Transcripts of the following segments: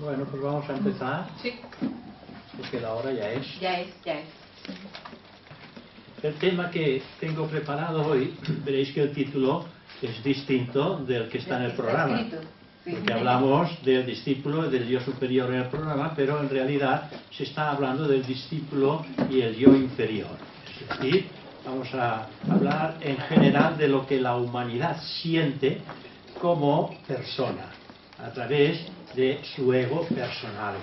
Bueno, pues vamos a empezar. Sí. Porque la hora ya es. Ya es. El tema que tengo preparado hoy, veréis que el título es distinto del que está en el programa. Sí. Porque hablamos del discípulo y del yo superior en el programa, pero en realidad se está hablando del discípulo y el yo inferior. Es decir, vamos a hablar en general de lo que la humanidad siente como persona, a través de su ego personal.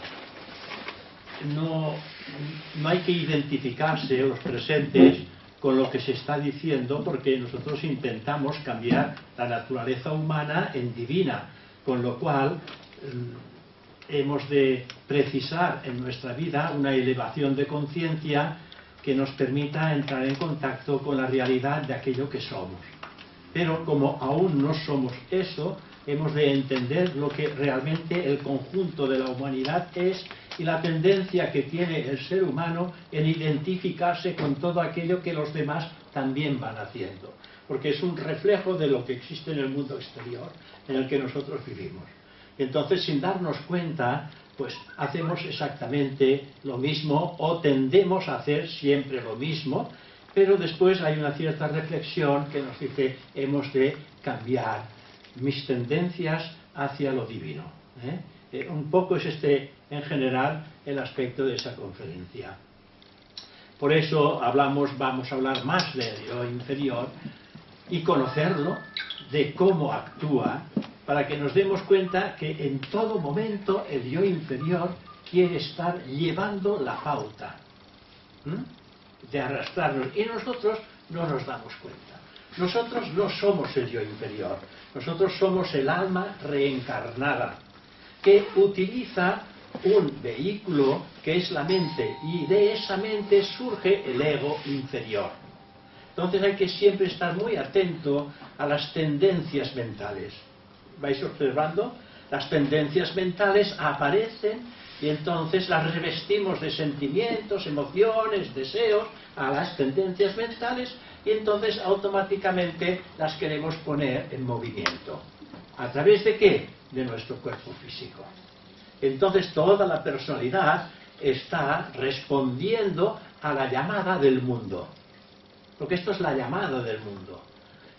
No hay que identificarse los presentes con lo que se está diciendo, porque nosotros intentamos cambiar la naturaleza humana en divina, con lo cual hemos de precisar en nuestra vida una elevación de conciencia que nos permita entrar en contacto con la realidad de aquello que somos. Pero como aún no somos eso, hemos de entender lo que realmente el conjunto de la humanidad es y la tendencia que tiene el ser humano en identificarse con todo aquello que los demás también van haciendo. Porque es un reflejo de lo que existe en el mundo exterior en el que nosotros vivimos. Y entonces, sin darnos cuenta, pues hacemos exactamente lo mismo o tendemos a hacer siempre lo mismo, pero después hay una cierta reflexión que nos dice hemos de cambiar mis tendencias hacia lo divino. Un poco es en general, el aspecto de esa conferencia. Por eso vamos a hablar más del yo inferior y conocerlo, de cómo actúa, para que nos demos cuenta que en todo momento el yo inferior quiere estar llevando la pauta de arrastrarnos, y nosotros no nos damos cuenta. Nosotros no somos el yo inferior, nosotros somos el alma reencarnada que utiliza un vehículo que es la mente, y de esa mente surge el ego inferior. Entonces hay que siempre estar muy atento a las tendencias mentales. ¿Vais observando? Las tendencias mentales aparecen y entonces las revestimos de sentimientos, emociones, deseos a las tendencias mentales, y entonces automáticamente las queremos poner en movimiento. ¿A través de qué? De nuestro cuerpo físico. Entonces toda la personalidad está respondiendo a la llamada del mundo. Porque esto es la llamada del mundo.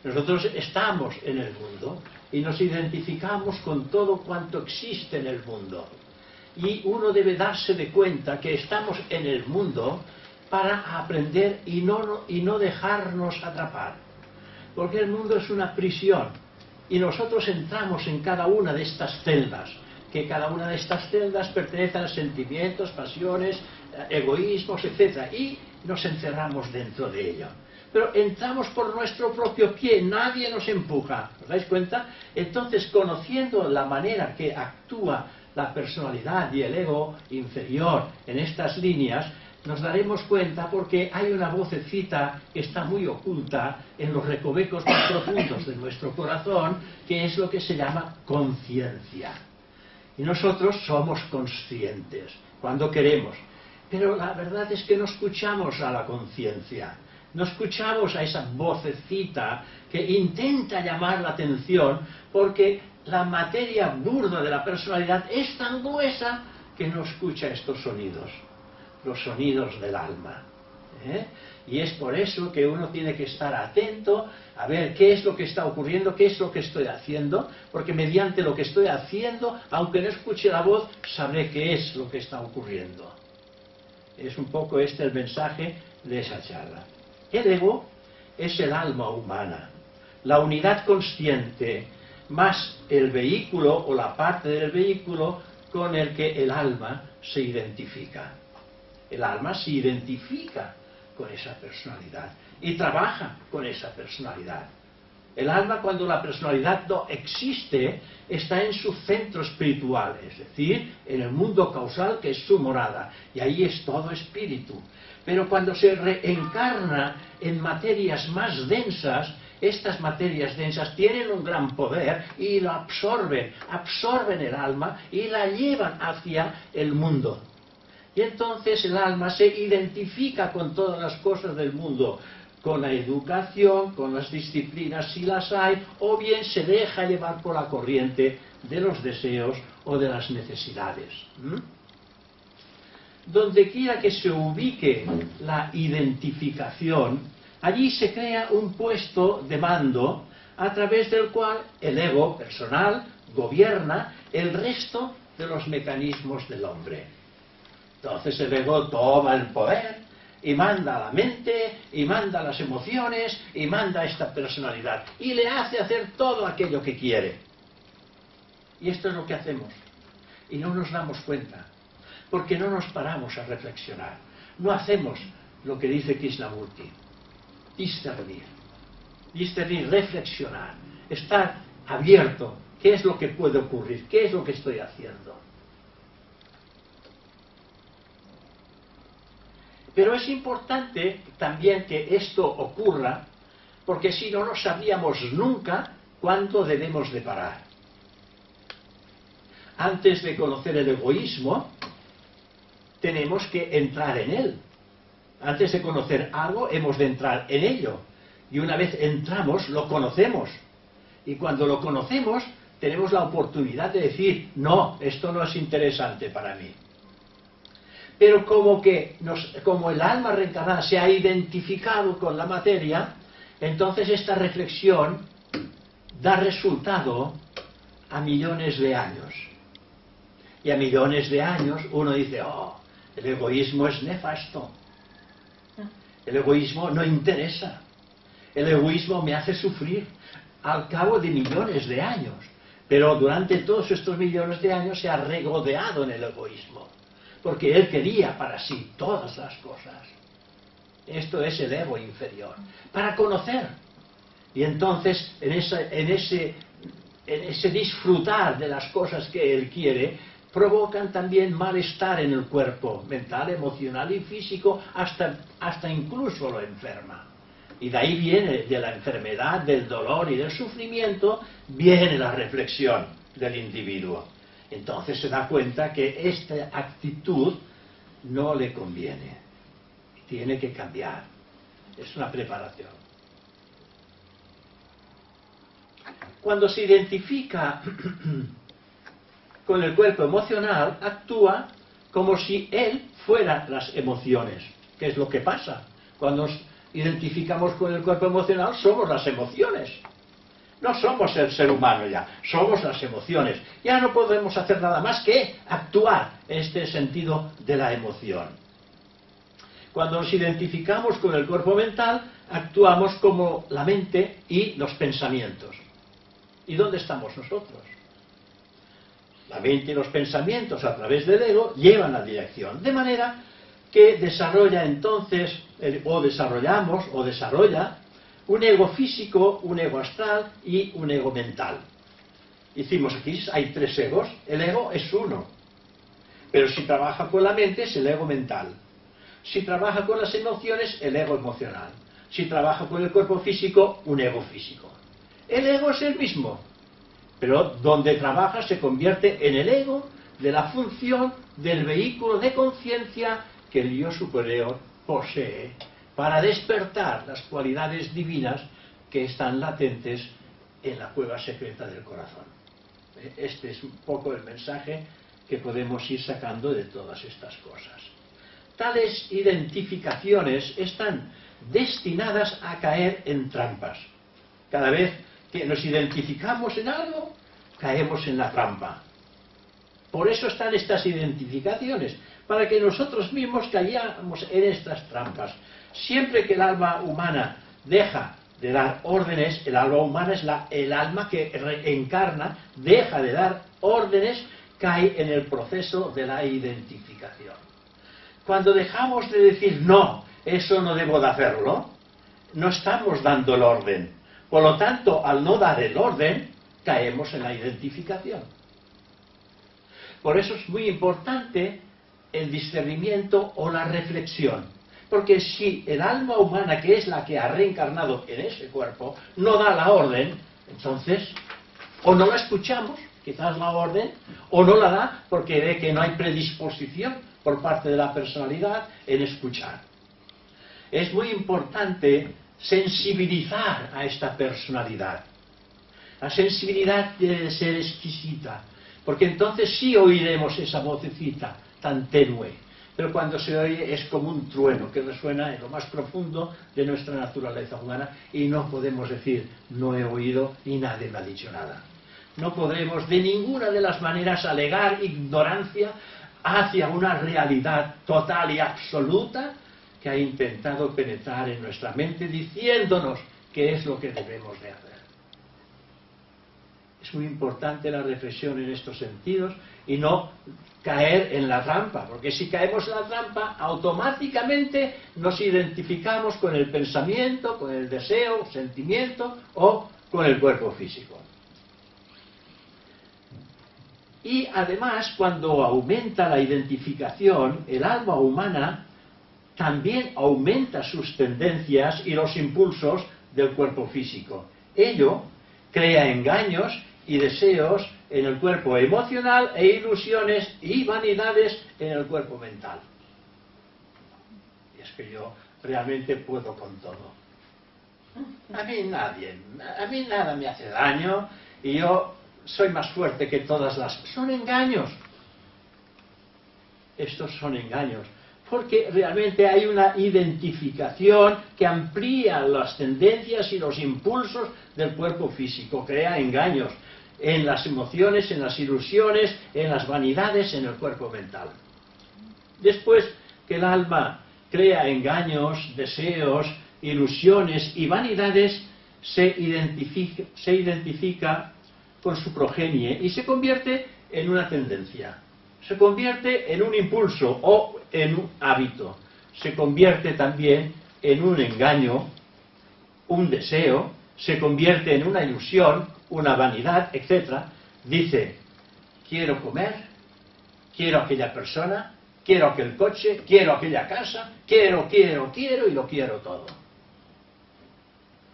Nosotros estamos en el mundo y nos identificamos con todo cuanto existe en el mundo. Y uno debe darse de cuenta que estamos en el mundo para aprender y no dejarnos atrapar. Porque el mundo es una prisión y nosotros entramos en cada una de estas celdas, que cada una de estas celdas pertenecen a sentimientos, pasiones, egoísmos, etc. Y nos encerramos dentro de ello. Pero entramos por nuestro propio pie, nadie nos empuja. ¿Os dais cuenta? Entonces, conociendo la manera que actúa la personalidad y el ego inferior en estas líneas, nos daremos cuenta, porque hay una vocecita que está muy oculta en los recovecos más profundos de nuestro corazón, que es lo que se llama conciencia. Y nosotros somos conscientes cuando queremos. Pero la verdad es que no escuchamos a la conciencia. No escuchamos a esa vocecita que intenta llamar la atención, porque la materia burda de la personalidad es tan gruesa que no escucha estos sonidos, los sonidos del alma. Y es por eso que uno tiene que estar atento a ver qué es lo que está ocurriendo, qué es lo que estoy haciendo, porque mediante lo que estoy haciendo, aunque no escuche la voz, sabré qué es lo que está ocurriendo. Es un poco el mensaje de esa charla. El ego es el alma humana, la unidad consciente, más el vehículo o la parte del vehículo con el que el alma se identifica. El alma se identifica con esa personalidad y trabaja con esa personalidad. El alma, cuando la personalidad no existe, está en su centro espiritual, es decir, en el mundo causal, que es su morada, y ahí es todo espíritu. Pero cuando se reencarna en materias más densas, estas materias densas tienen un gran poder y lo absorben el alma y la llevan hacia el mundo. Y entonces el alma se identifica con todas las cosas del mundo, con la educación, con las disciplinas si las hay, o bien se deja llevar por la corriente de los deseos o de las necesidades. Donde quiera que se ubique la identificación, allí se crea un puesto de mando a través del cual el ego personal gobierna el resto de los mecanismos del hombre. Entonces el ego toma el poder y manda a la mente, y manda a las emociones, y manda a esta personalidad, y le hace hacer todo aquello que quiere. Y esto es lo que hacemos, y no nos damos cuenta, porque no nos paramos a reflexionar. No hacemos lo que dice Krishnamurti: discernir, reflexionar, estar abierto. ¿Qué es lo que puede ocurrir? ¿Qué es lo que estoy haciendo? Pero es importante también que esto ocurra, porque si no, no sabríamos nunca cuándo debemos de parar. Antes de conocer el egoísmo, tenemos que entrar en él. Antes de conocer algo, hemos de entrar en ello. Y una vez entramos, lo conocemos. Y cuando lo conocemos, tenemos la oportunidad de decir: no, esto no es interesante para mí. Pero como el alma reencarnada se ha identificado con la materia, entonces esta reflexión da resultado a millones de años. Y a millones de años uno dice: oh, el egoísmo es nefasto. El egoísmo no interesa. El egoísmo me hace sufrir. Al cabo de millones de años. Pero durante todos estos millones de años se ha regodeado en el egoísmo. Porque él quería para sí todas las cosas. Esto es el ego inferior. Para conocer. Y entonces, en ese disfrutar de las cosas que él quiere, provocan también malestar en el cuerpo, mental, emocional y físico, hasta incluso lo enferma. Y de ahí viene, de la enfermedad, del dolor y del sufrimiento, viene la reflexión del individuo. Entonces se da cuenta que esta actitud no le conviene. Tiene que cambiar. Es una preparación. Cuando se identifica con el cuerpo emocional, actúa como si él fuera las emociones. ¿Qué es lo que pasa? Cuando nos identificamos con el cuerpo emocional, somos las emociones. No somos el ser humano ya, somos las emociones. Ya no podemos hacer nada más que actuar en este sentido de la emoción. Cuando nos identificamos con el cuerpo mental, actuamos como la mente y los pensamientos. ¿Y dónde estamos nosotros? La mente y los pensamientos a través del ego llevan la dirección. De manera que desarrolla entonces, desarrolla un ego físico, un ego astral y un ego mental. Hicimos aquí, hay 3 egos, el ego es uno. Pero si trabaja con la mente es el ego mental. Si trabaja con las emociones, el ego emocional. Si trabaja con el cuerpo físico, un ego físico. El ego es el mismo, pero donde trabaja se convierte en el ego de la función del vehículo de conciencia que el yo superior posee para despertar las cualidades divinas que están latentes en la cueva secreta del corazón. Este es un poco el mensaje que podemos ir sacando de todas estas cosas. Tales identificaciones están destinadas a caer en trampas. Cada vez que nos identificamos en algo, caemos en la trampa. Por eso están estas identificaciones, para que nosotros mismos caigamos en estas trampas. Siempre que el alma humana deja de dar órdenes, el alma humana es el alma que reencarna, deja de dar órdenes, cae en el proceso de la identificación. Cuando dejamos de decir, no, eso no debo de hacerlo, no estamos dando el orden. Por lo tanto, al no dar el orden, caemos en la identificación. Por eso es muy importante el discernimiento o la reflexión. Porque si el alma humana, que es la que ha reencarnado en ese cuerpo, no da la orden, entonces, o no la escuchamos, quizás la orden, o no la da porque ve que no hay predisposición por parte de la personalidad en escuchar. Es muy importante sensibilizar a esta personalidad. La sensibilidad debe de ser exquisita, porque entonces sí oiremos esa vocecita tan tenue, pero cuando se oye es como un trueno que resuena en lo más profundo de nuestra naturaleza humana y no podemos decir no he oído y nadie me ha dicho nada. No podremos de ninguna de las maneras alegar ignorancia hacia una realidad total y absoluta que ha intentado penetrar en nuestra mente diciéndonos qué es lo que debemos de hacer. Es muy importante la reflexión en estos sentidos y no caer en la trampa, porque si caemos en la trampa, automáticamente nos identificamos con el pensamiento, con el deseo, sentimiento o con el cuerpo físico. Y además, cuando aumenta la identificación, el alma humana también aumenta sus tendencias y los impulsos del cuerpo físico. Ello crea engaños y deseos en el cuerpo emocional e ilusiones y vanidades en el cuerpo mental. Y es que yo realmente puedo con todo. A mí nada me hace daño y yo soy más fuerte que todas las... Son engaños. Estos son engaños. Porque realmente hay una identificación que amplía las tendencias y los impulsos del cuerpo físico, crea engaños en las emociones, en las ilusiones, en las vanidades, en el cuerpo mental. Después que el alma crea engaños, deseos, ilusiones y vanidades, se identifica con su progenie y se convierte en una tendencia. Se convierte en un impulso o en un hábito. Se convierte también en un engaño, un deseo, se convierte en una ilusión, una vanidad, etc. Dice, quiero comer, quiero aquella persona, quiero aquel coche, quiero aquella casa, quiero y lo quiero todo.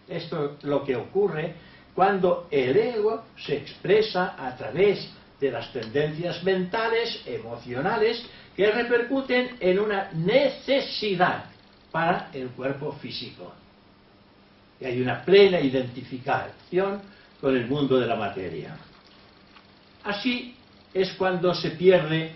Esto es lo que ocurre cuando el ego se expresa a través de las tendencias mentales, emocionales, que repercuten en una necesidad para el cuerpo físico. Y hay una plena identificación con el mundo de la materia. Así es cuando se pierde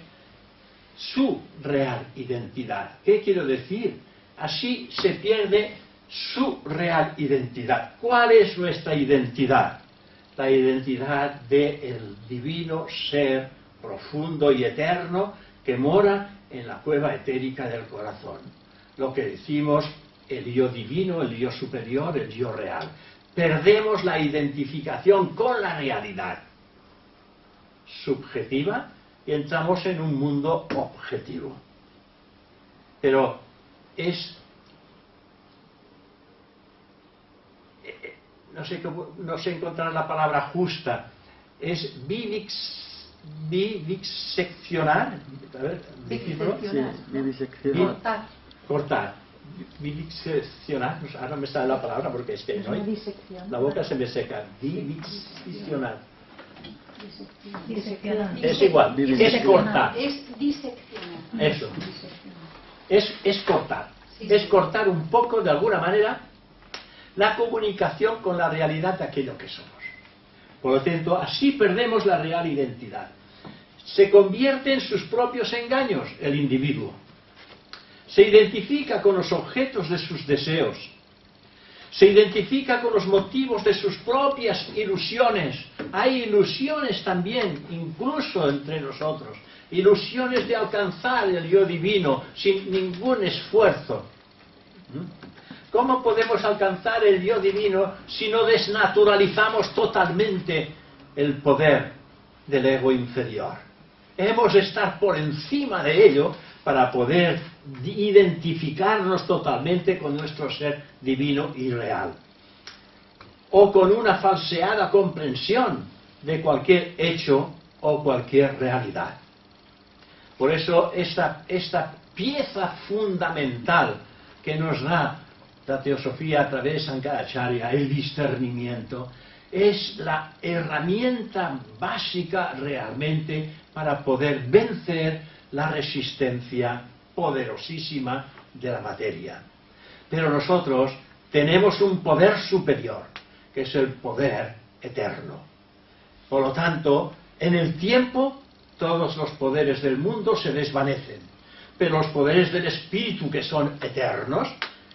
su real identidad. ¿Qué quiero decir? Así se pierde su real identidad. ¿Cuál es nuestra identidad? La identidad del divino ser profundo y eterno que mora en la cueva etérica del corazón. Lo que decimos el yo divino, el yo superior, el yo real. Perdemos la identificación con la realidad subjetiva y entramos en un mundo objetivo. Pero no sé encontrar la palabra justa, es viviseccionar, a ver, cortar, viviseccionar, ahora me sale la palabra porque es que no hay, la boca se me seca, viviseccionar. Es igual, es cortar. Es diseccionar. Eso. Es cortar. Es cortar un poco, de alguna manera, la comunicación con la realidad de aquello que somos. Por lo tanto, así perdemos la real identidad. Se convierte en sus propios engaños el individuo. Se identifica con los objetos de sus deseos. Se identifica con los motivos de sus propias ilusiones. Hay ilusiones también, incluso entre nosotros. Ilusiones de alcanzar el yo divino sin ningún esfuerzo. ¿Cómo podemos alcanzar el yo divino si no desnaturalizamos totalmente el poder del ego inferior? Hemos de estar por encima de ello para poder identificarnos totalmente con nuestro ser divino y real. O con una falseada comprensión de cualquier hecho o cualquier realidad. Por eso esta pieza fundamental que nos da la teosofía a través de Sankaracharya, el discernimiento, es la herramienta básica realmente para poder vencer la resistencia poderosísima de la materia. Pero nosotros tenemos un poder superior, que es el poder eterno. Por lo tanto, en el tiempo, todos los poderes del mundo se desvanecen, pero los poderes del espíritu, que son eternos,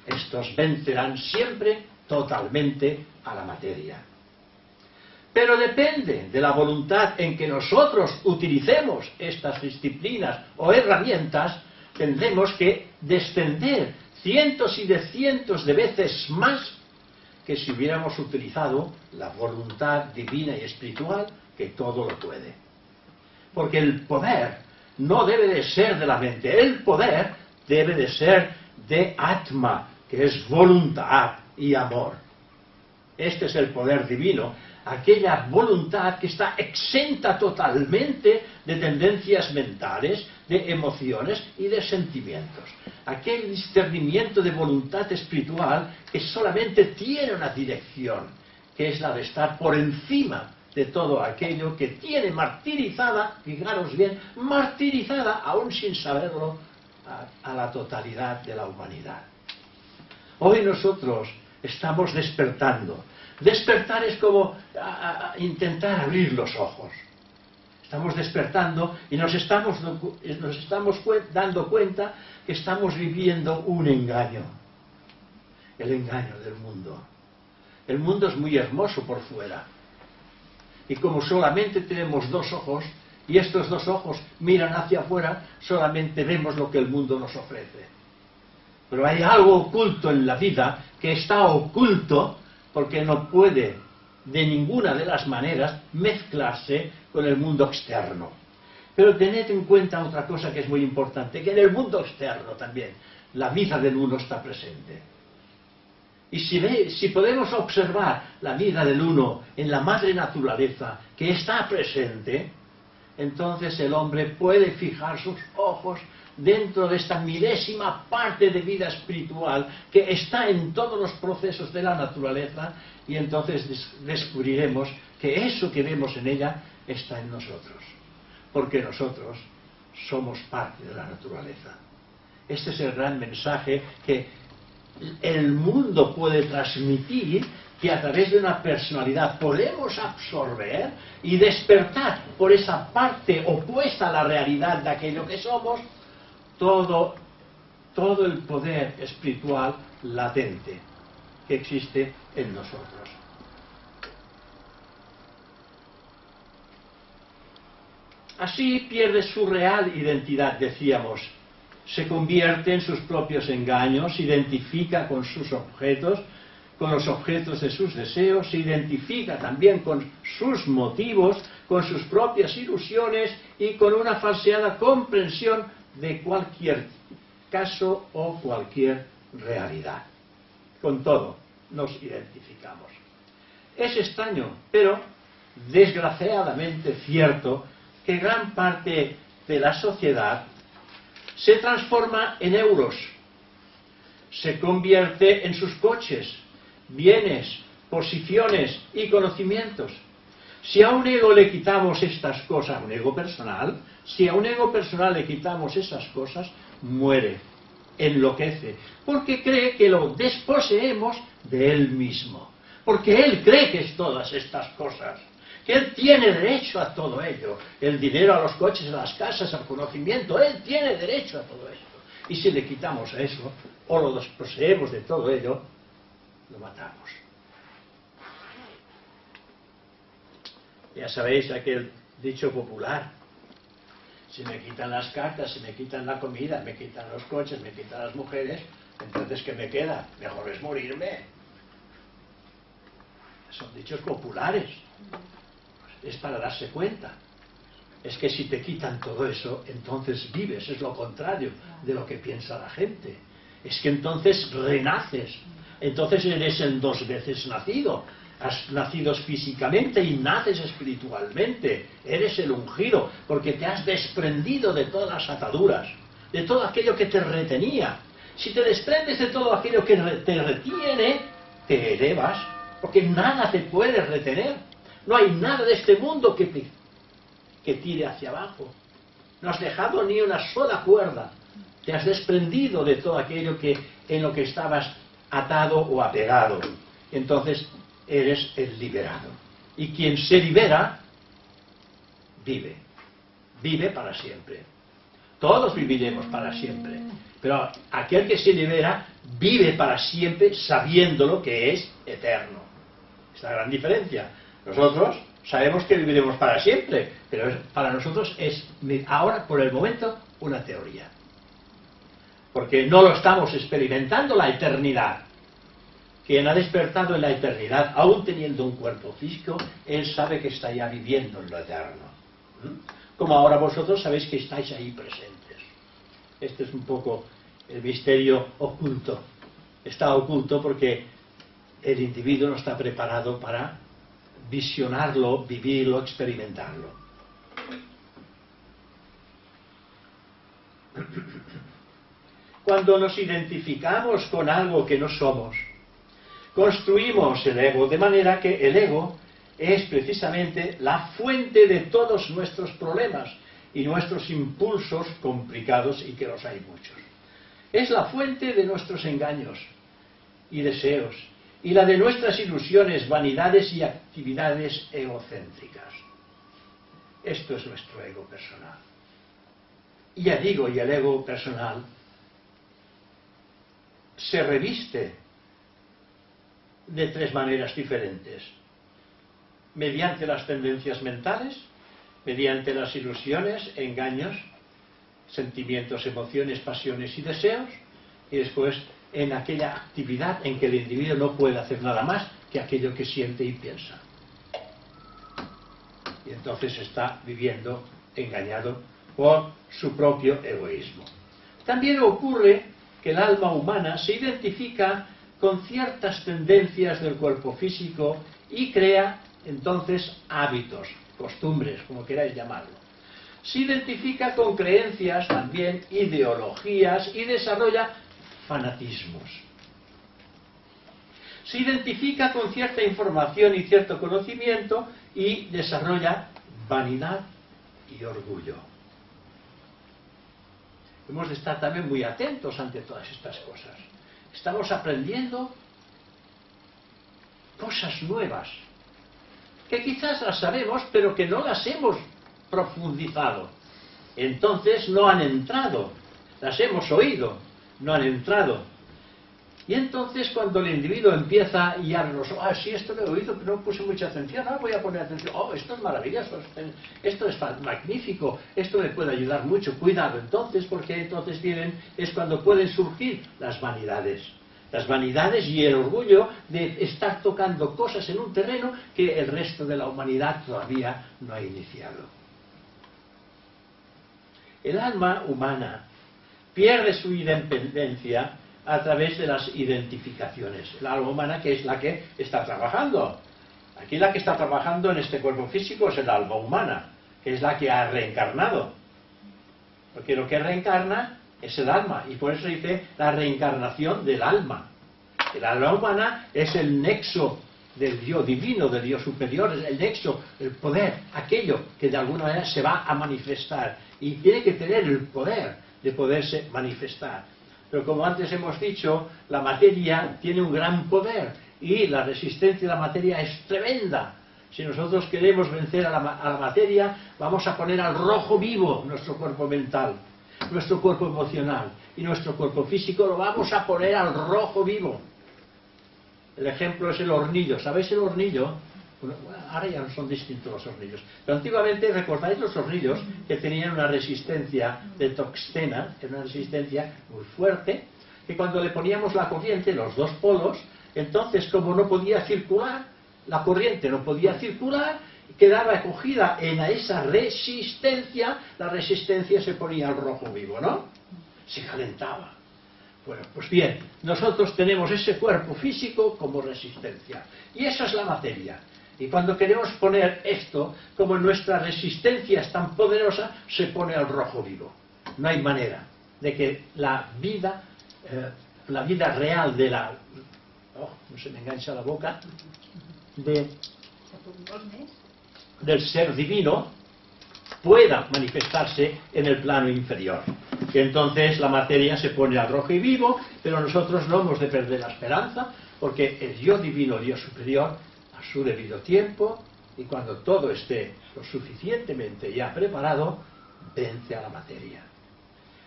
estos vencerán siempre totalmente a la materia. Pero depende de la voluntad en que nosotros utilicemos estas disciplinas o herramientas, tendremos que descender cientos y de cientos de veces más que si hubiéramos utilizado la voluntad divina y espiritual que todo lo puede. Porque el poder no debe de ser de la mente, el poder debe de ser de Atma, que es voluntad y amor. Este es el poder divino, aquella voluntad que está exenta totalmente de tendencias mentales, de emociones y de sentimientos. Aquel discernimiento de voluntad espiritual que solamente tiene una dirección, que es la de estar por encima de todo aquello que tiene martirizada, fijaros bien, martirizada, aún sin saberlo, a la totalidad de la humanidad. Hoy nosotros estamos despertando. Despertar es como intentar abrir los ojos. Estamos despertando y nos estamos dando cuenta que estamos viviendo un engaño. El engaño del mundo. El mundo es muy hermoso por fuera. Y como solamente tenemos dos ojos, y estos dos ojos miran hacia afuera, solamente vemos lo que el mundo nos ofrece. Pero hay algo oculto en la vida que está oculto porque no puede de ninguna de las maneras mezclarse con el mundo externo. Pero tened en cuenta otra cosa que es muy importante, que en el mundo externo también la vida del uno está presente. Y si podemos observar la vida del uno en la madre naturaleza que está presente, entonces el hombre puede fijar sus ojos dentro de esta milésima parte de vida espiritual que está en todos los procesos de la naturaleza, y entonces descubriremos que eso que vemos en ella está en nosotros, porque nosotros somos parte de la naturaleza. Este es el gran mensaje que el mundo puede transmitir, que a través de una personalidad podemos absorber y despertar por esa parte opuesta a la realidad de aquello que somos, todo el poder espiritual latente que existe en nosotros. Así pierde su real identidad, decíamos. Se convierte en sus propios engaños, se identifica con sus objetos, con los objetos de sus deseos, se identifica también con sus motivos, con sus propias ilusiones y con una falseada comprensión de cualquier caso o cualquier realidad. Con todo nos identificamos. Es extraño, pero desgraciadamente cierto, que gran parte de la sociedad se transforma en euros, se convierte en sus coches, bienes, posiciones y conocimientos. Si a un ego le quitamos estas cosas, un ego personal, si a un ego personal le quitamos esas cosas, muere, enloquece, porque cree que lo desposeemos de él mismo, porque él cree que es todas estas cosas, que él tiene derecho a todo ello, el dinero, a los coches, a las casas, al conocimiento, él tiene derecho a todo esto. Y si le quitamos a eso, o lo desposeemos de todo ello, lo matamos. Ya sabéis aquel dicho popular: si me quitan las cartas, si me quitan la comida, me quitan los coches, me quitan las mujeres, entonces ¿qué me queda? Mejor es morirme. Son dichos populares. Es para darse cuenta. Es que si te quitan todo eso, entonces vives, es lo contrario de lo que piensa la gente. Es que entonces renaces, entonces eres el dos veces nacido. Has nacido físicamente y naces espiritualmente. Eres el ungido, porque te has desprendido de todas las ataduras, de todo aquello que te retenía. Si te desprendes de todo aquello que te retiene, te elevas, porque nada te puede retener. No hay nada de este mundo que tire hacia abajo. No has dejado ni una sola cuerda. Te has desprendido de todo aquello en lo que estabas atado o apegado. Entonces eres el liberado. Y quien se libera, vive. Vive para siempre. Todos viviremos para siempre. Pero aquel que se libera, vive para siempre sabiendo lo que es eterno. Es la gran diferencia. Nosotros sabemos que viviremos para siempre, pero para nosotros es ahora, por el momento, una teoría. Porque no lo estamos experimentando la eternidad. Quien ha despertado en la eternidad, aún teniendo un cuerpo físico, él sabe que está ya viviendo en lo eterno. Como ahora vosotros sabéis que estáis ahí presentes. Este es un poco el misterio oculto. Está oculto porque el individuo no está preparado para visionarlo, vivirlo, experimentarlo. Cuando nos identificamos con algo que no somos, construimos el ego, de manera que el ego es precisamente la fuente de todos nuestros problemas y nuestros impulsos complicados, y que los hay muchos. Es la fuente de nuestros engaños y deseos, y la de nuestras ilusiones, vanidades y actividades egocéntricas. Esto es nuestro ego personal. Y ya digo, y el ego personal se reviste de tres maneras diferentes: mediante las tendencias mentales, mediante las ilusiones, engaños, sentimientos, emociones, pasiones y deseos, y después en aquella actividad en que el individuo no puede hacer nada más que aquello que siente y piensa. Y entonces está viviendo engañado por su propio egoísmo. También ocurre que el alma humana se identifica con ciertas tendencias del cuerpo físico y crea entonces hábitos, costumbres, como queráis llamarlo. Se identifica con creencias, también ideologías, y desarrolla fanatismos. Se identifica con cierta información y cierto conocimiento y desarrolla vanidad y orgullo. Hemos de estar también muy atentos ante todas estas cosas. Estamos aprendiendo cosas nuevas, que quizás las sabemos, pero que no las hemos profundizado. Entonces no han entrado. Las hemos oído, no han entrado. Y entonces cuando el individuo empieza y abre los ojos, sí, esto lo he oído, pero no puse mucha atención, ahora voy a poner atención, esto es maravilloso, esto es magnífico, esto me puede ayudar mucho, cuidado entonces, porque entonces es cuando pueden surgir las vanidades y el orgullo de estar tocando cosas en un terreno que el resto de la humanidad todavía no ha iniciado. El alma humana pierde su independencia a través de las identificaciones. El alma humana, que es la que está trabajando. Aquí la que está trabajando en este cuerpo físico es el alma humana, que es la que ha reencarnado. Porque lo que reencarna es el alma, y por eso dice la reencarnación del alma. El alma humana es el nexo del Dios divino, del Dios superior, es el nexo, el poder, aquello que de alguna manera se va a manifestar, y tiene que tener el poder de poderse manifestar. Pero como antes hemos dicho, la materia tiene un gran poder y la resistencia de la materia es tremenda. Si nosotros queremos vencer a la materia, vamos a poner al rojo vivo nuestro cuerpo mental, nuestro cuerpo emocional y nuestro cuerpo físico, lo vamos a poner al rojo vivo. El ejemplo es el hornillo. ¿Sabéis el hornillo? Bueno, ahora ya no son distintos los hornillos. Pero antiguamente, ¿recordáis los hornillos que tenían una resistencia de toxtena, una resistencia muy fuerte, que cuando le poníamos la corriente, los dos polos, entonces como no podía circular, la corriente no podía circular, quedaba acogida en esa resistencia, la resistencia se ponía al rojo vivo, ¿no? Se calentaba. Bueno, pues bien, nosotros tenemos ese cuerpo físico como resistencia, y esa es la materia. Y cuando queremos poner esto, como nuestra resistencia es tan poderosa, se pone al rojo vivo. No hay manera de que la vida real de la... no se me engancha la boca, del ser divino, pueda manifestarse en el plano inferior. Y entonces la materia se pone al rojo y vivo, pero nosotros no hemos de perder la esperanza, porque el yo divino, Dios superior, a su debido tiempo, y cuando todo esté lo suficientemente ya preparado, vence a la materia.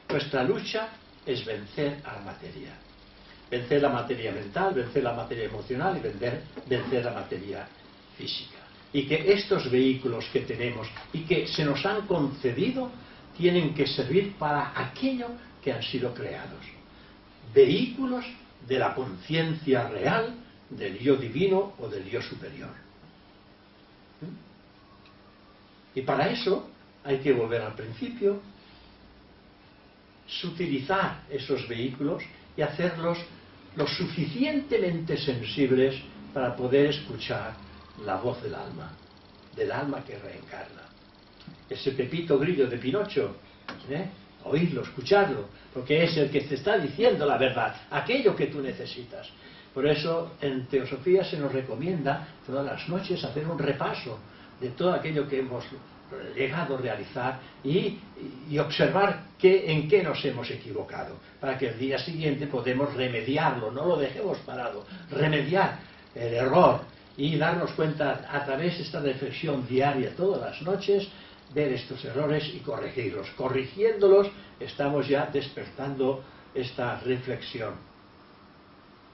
Nuestra lucha es vencer a la materia. Vencer la materia mental, vencer la materia emocional y vencer la materia física. Y que estos vehículos que tenemos y que se nos han concedido tienen que servir para aquello que han sido creados. Vehículos de la conciencia real del yo divino o del yo superior. Y para eso hay que volver al principio, sutilizar esos vehículos y hacerlos lo suficientemente sensibles para poder escuchar la voz del alma que reencarna. Ese Pepito Grillo de Pinocho, oírlo, escucharlo, porque es el que te está diciendo la verdad, aquello que tú necesitas. Por eso en Teosofía se nos recomienda todas las noches hacer un repaso de todo aquello que hemos llegado a realizar y observar en qué nos hemos equivocado, para que el día siguiente podamos remediarlo, no lo dejemos parado, remediar el error y darnos cuenta a través de esta reflexión diaria todas las noches, ver estos errores y corregirlos. Corrigiéndolos estamos ya despertando esta reflexión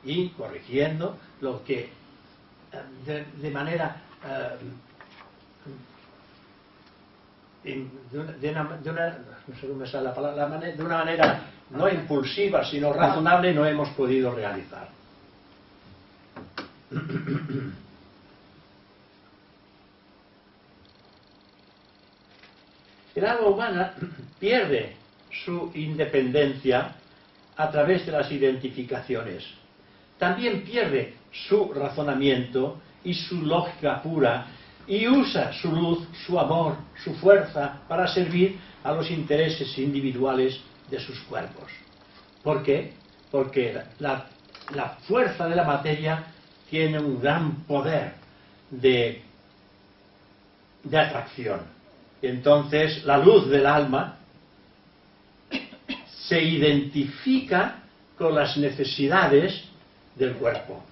y corrigiendo lo que de manera no sé cómo sale la palabra, de una manera no impulsiva sino razonable no hemos podido realizar. El alma humana pierde su independencia a través de las identificaciones. También pierde su razonamiento y su lógica pura y usa su luz, su amor, su fuerza para servir a los intereses individuales de sus cuerpos. ¿Por qué? Porque la fuerza de la materia tiene un gran poder de atracción. Entonces la luz del alma se identifica con las necesidades del cuerpo,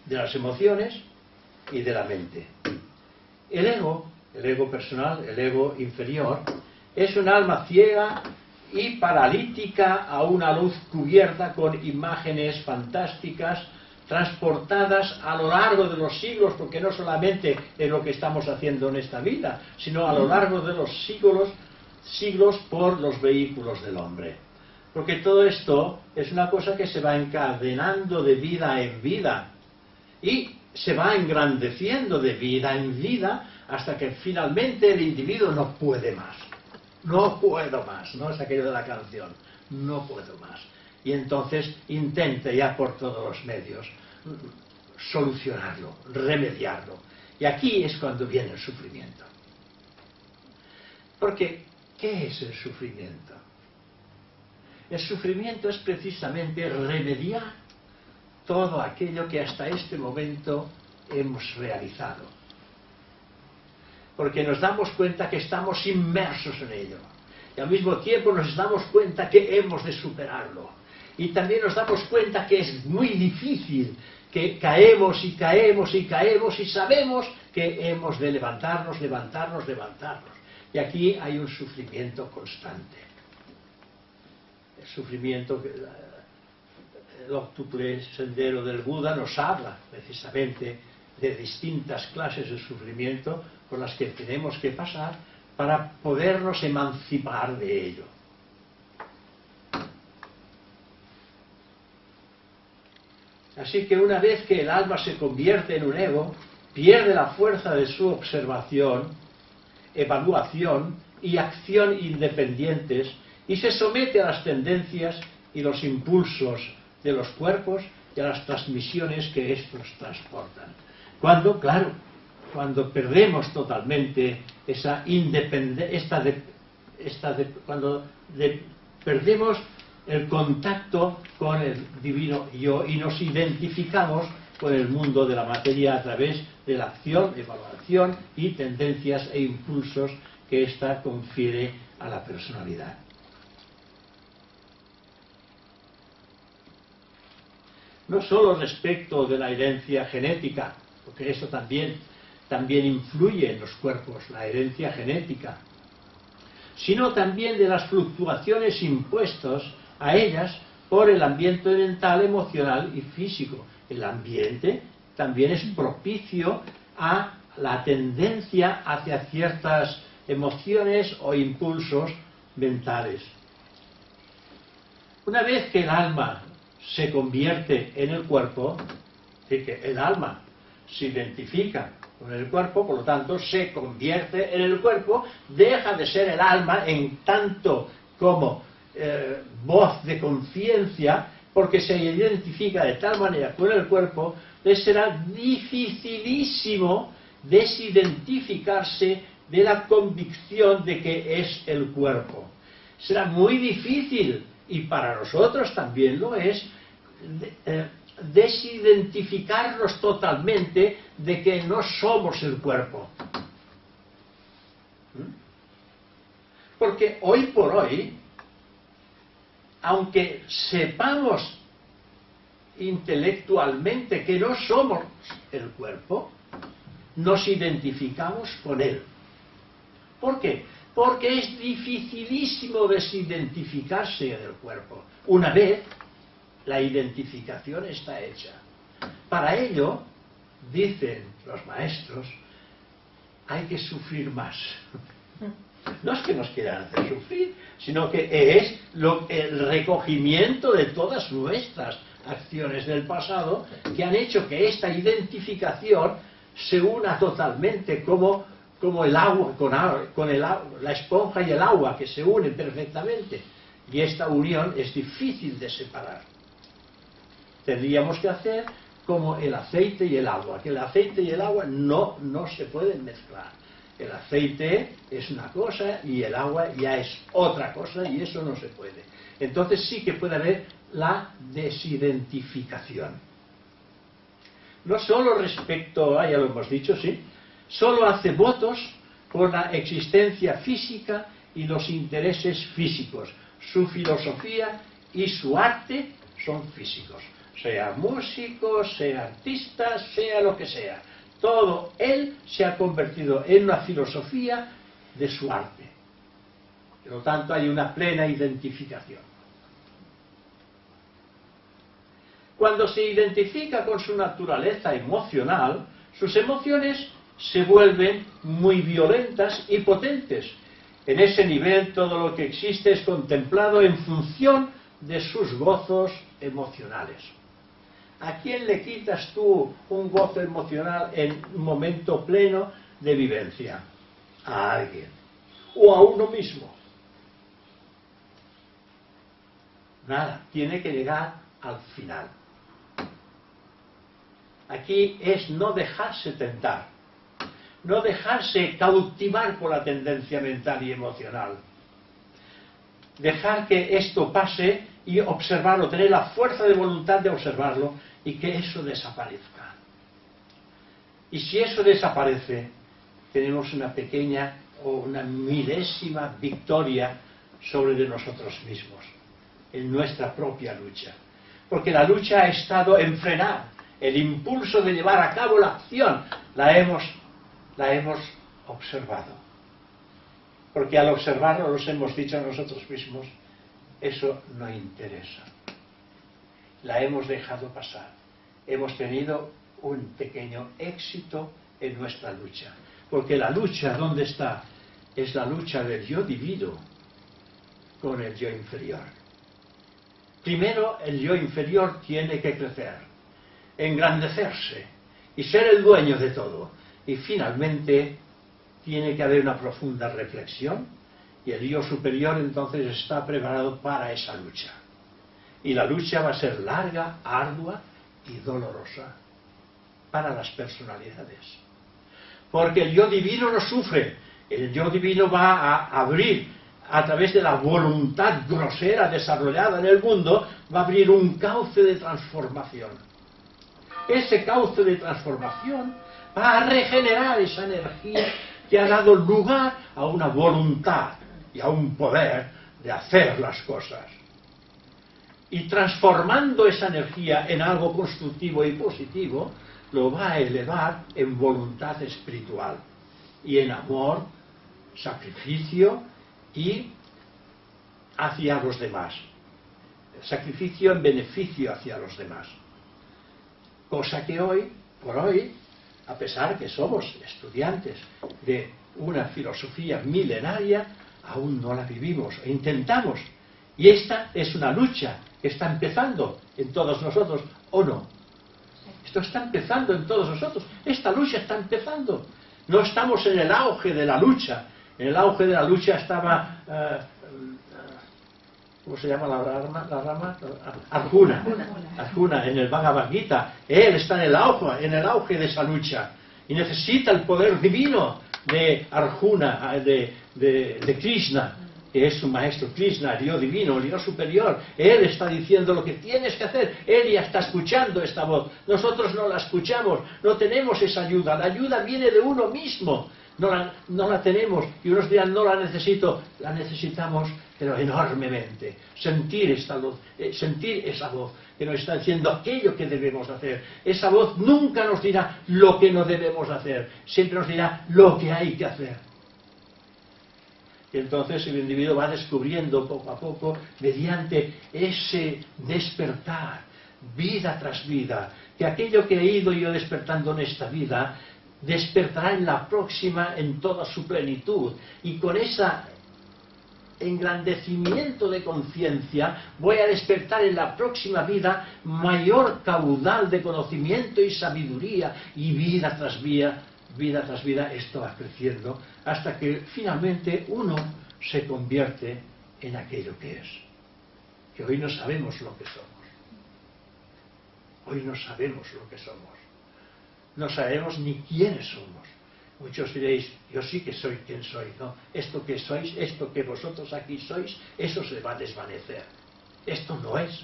de las emociones y de la mente. El ego personal, el ego inferior, es un alma ciega y paralítica a una luz cubierta con imágenes fantásticas transportadas a lo largo de los siglos, porque no solamente en lo que estamos haciendo en esta vida, sino a lo largo de los siglos por los vehículos del hombre. Porque todo esto es una cosa que se va encadenando de vida en vida y se va engrandeciendo de vida en vida hasta que finalmente el individuo no puede más. No puedo más, no es aquello de la canción, no puedo más. Y entonces intenta ya por todos los medios solucionarlo, remediarlo. Y aquí es cuando viene el sufrimiento. Porque, ¿qué es el sufrimiento? El sufrimiento es precisamente remediar todo aquello que hasta este momento hemos realizado. Porque nos damos cuenta que estamos inmersos en ello. Y al mismo tiempo nos damos cuenta que hemos de superarlo. Y también nos damos cuenta que es muy difícil, que caemos y caemos y caemos y sabemos que hemos de levantarnos. Y aquí hay un sufrimiento constante. El sufrimiento, el octuple sendero del Buda nos habla precisamente de distintas clases de sufrimiento por las que tenemos que pasar para podernos emancipar de ello. Así que una vez que el alma se convierte en un ego, pierde la fuerza de su observación, evaluación y acción independientes y se somete a las tendencias y los impulsos de los cuerpos y a las transmisiones que estos transportan. Cuando perdemos totalmente esa independencia, cuando perdemos el contacto con el divino yo y nos identificamos con el mundo de la materia a través de la acción, evaluación y tendencias e impulsos que ésta confiere a la personalidad. No solo respecto de la herencia genética, porque eso también influye en los cuerpos, la herencia genética, sino también de las fluctuaciones impuestas a ellas por el ambiente mental, emocional y físico. El ambiente también es propicio a la tendencia hacia ciertas emociones o impulsos mentales. Una vez que el alma se convierte en el cuerpo, es decir, que el alma se identifica con el cuerpo, por lo tanto se convierte en el cuerpo, deja de ser el alma en tanto como voz de conciencia, porque se identifica de tal manera con el cuerpo, le será dificilísimo desidentificarse de la convicción de que es el cuerpo. Será muy difícil, y para nosotros también lo es, desidentificarnos totalmente de que no somos el cuerpo. Porque hoy por hoy, aunque sepamos intelectualmente que no somos el cuerpo, nos identificamos con él. ¿Por qué? Porque es dificilísimo desidentificarse del cuerpo. Una vez la identificación está hecha. Para ello, dicen los maestros, hay que sufrir más. No es que nos quieran hacer sufrir, sino que es el recogimiento de todas nuestras acciones del pasado que han hecho que esta identificación se una totalmente como el agua con la esponja y el agua, que se unen perfectamente. Y esta unión es difícil de separar. Tendríamos que hacer como el aceite y el agua, que el aceite y el agua no se pueden mezclar. El aceite es una cosa y el agua ya es otra cosa, y eso no se puede. Entonces sí que puede haber la desidentificación. No solo respecto, ya lo hemos dicho, sí, solo hace votos por la existencia física y los intereses físicos. Su filosofía y su arte son físicos. Sea músico, sea artista, sea lo que sea. Todo él se ha convertido en una filosofía de su arte. Por lo tanto, hay una plena identificación. Cuando se identifica con su naturaleza emocional, sus emociones se vuelven muy violentas y potentes. En ese nivel, todo lo que existe es contemplado en función de sus gozos emocionales. ¿A quién le quitas tú un gozo emocional en un momento pleno de vivencia? A alguien. O a uno mismo. Nada, tiene que llegar al final. Aquí es no dejarse tentar, no dejarse cautivar por la tendencia mental y emocional. Dejar que esto pase y observarlo, tener la fuerza de voluntad de observarlo y que eso desaparezca. Y si eso desaparece, tenemos una pequeña o una milésima victoria sobre de nosotros mismos, en nuestra propia lucha. Porque la lucha ha estado en frenar el impulso de llevar a cabo la acción, la hemos observado. Porque al observarlo nos hemos dicho a nosotros mismos, eso no interesa. La hemos dejado pasar. Hemos tenido un pequeño éxito en nuestra lucha. Porque la lucha, ¿dónde está? Es la lucha del yo divino con el yo inferior. Primero, el yo inferior tiene que crecer, engrandecerse y ser el dueño de todo. Y finalmente tiene que haber una profunda reflexión y el yo superior entonces está preparado para esa lucha. Y la lucha va a ser larga, ardua y dolorosa para las personalidades. Porque el yo divino no sufre, el yo divino va a abrir, a través de la voluntad grosera desarrollada en el mundo, va a abrir un cauce de transformación. Ese cauce de transformación va a regenerar esa energía que ha dado lugar a una voluntad y a un poder de hacer las cosas. Y transformando esa energía en algo constructivo y positivo, lo va a elevar en voluntad espiritual y en amor, sacrificio y hacia los demás. Sacrificio en beneficio hacia los demás. Cosa que hoy, por hoy, a pesar que somos estudiantes de una filosofía milenaria, aún no la vivimos e intentamos. Y esta es una lucha que está empezando en todos nosotros, ¿o no? Esto está empezando en todos nosotros. Esta lucha está empezando. No estamos en el auge de la lucha. En el auge de la lucha estaba... ¿cómo se llama la rama? Arjuna. Arjuna, en el Bhagavad Gita. Él está en el auge de esa lucha. Y necesita el poder divino de Arjuna, de Krishna, que es su maestro Krishna, el Dios divino, el Dios superior. Él está diciendo lo que tienes que hacer. Él ya está escuchando esta voz. Nosotros no la escuchamos, no tenemos esa ayuda. La ayuda viene de uno mismo. No la tenemos. Y unos dirán, no la necesito. La necesitamos, pero enormemente. Sentir esta voz, sentir esa voz que nos está diciendo aquello que debemos hacer. Esa voz nunca nos dirá lo que no debemos hacer. Siempre nos dirá lo que hay que hacer. Y entonces el individuo va descubriendo poco a poco, mediante ese despertar, vida tras vida, que aquello que he ido yo despertando en esta vida, despertará en la próxima en toda su plenitud. Y con ese engrandecimiento de conciencia voy a despertar en la próxima vida mayor caudal de conocimiento y sabiduría, y vida tras vida esto va creciendo hasta que finalmente uno se convierte en aquello que es. Que hoy no sabemos lo que somos. Hoy no sabemos lo que somos. No sabemos ni quiénes somos. Muchos diréis, yo sí que soy quien soy. No, esto que sois, esto que vosotros aquí sois, eso se va a desvanecer. Esto no es.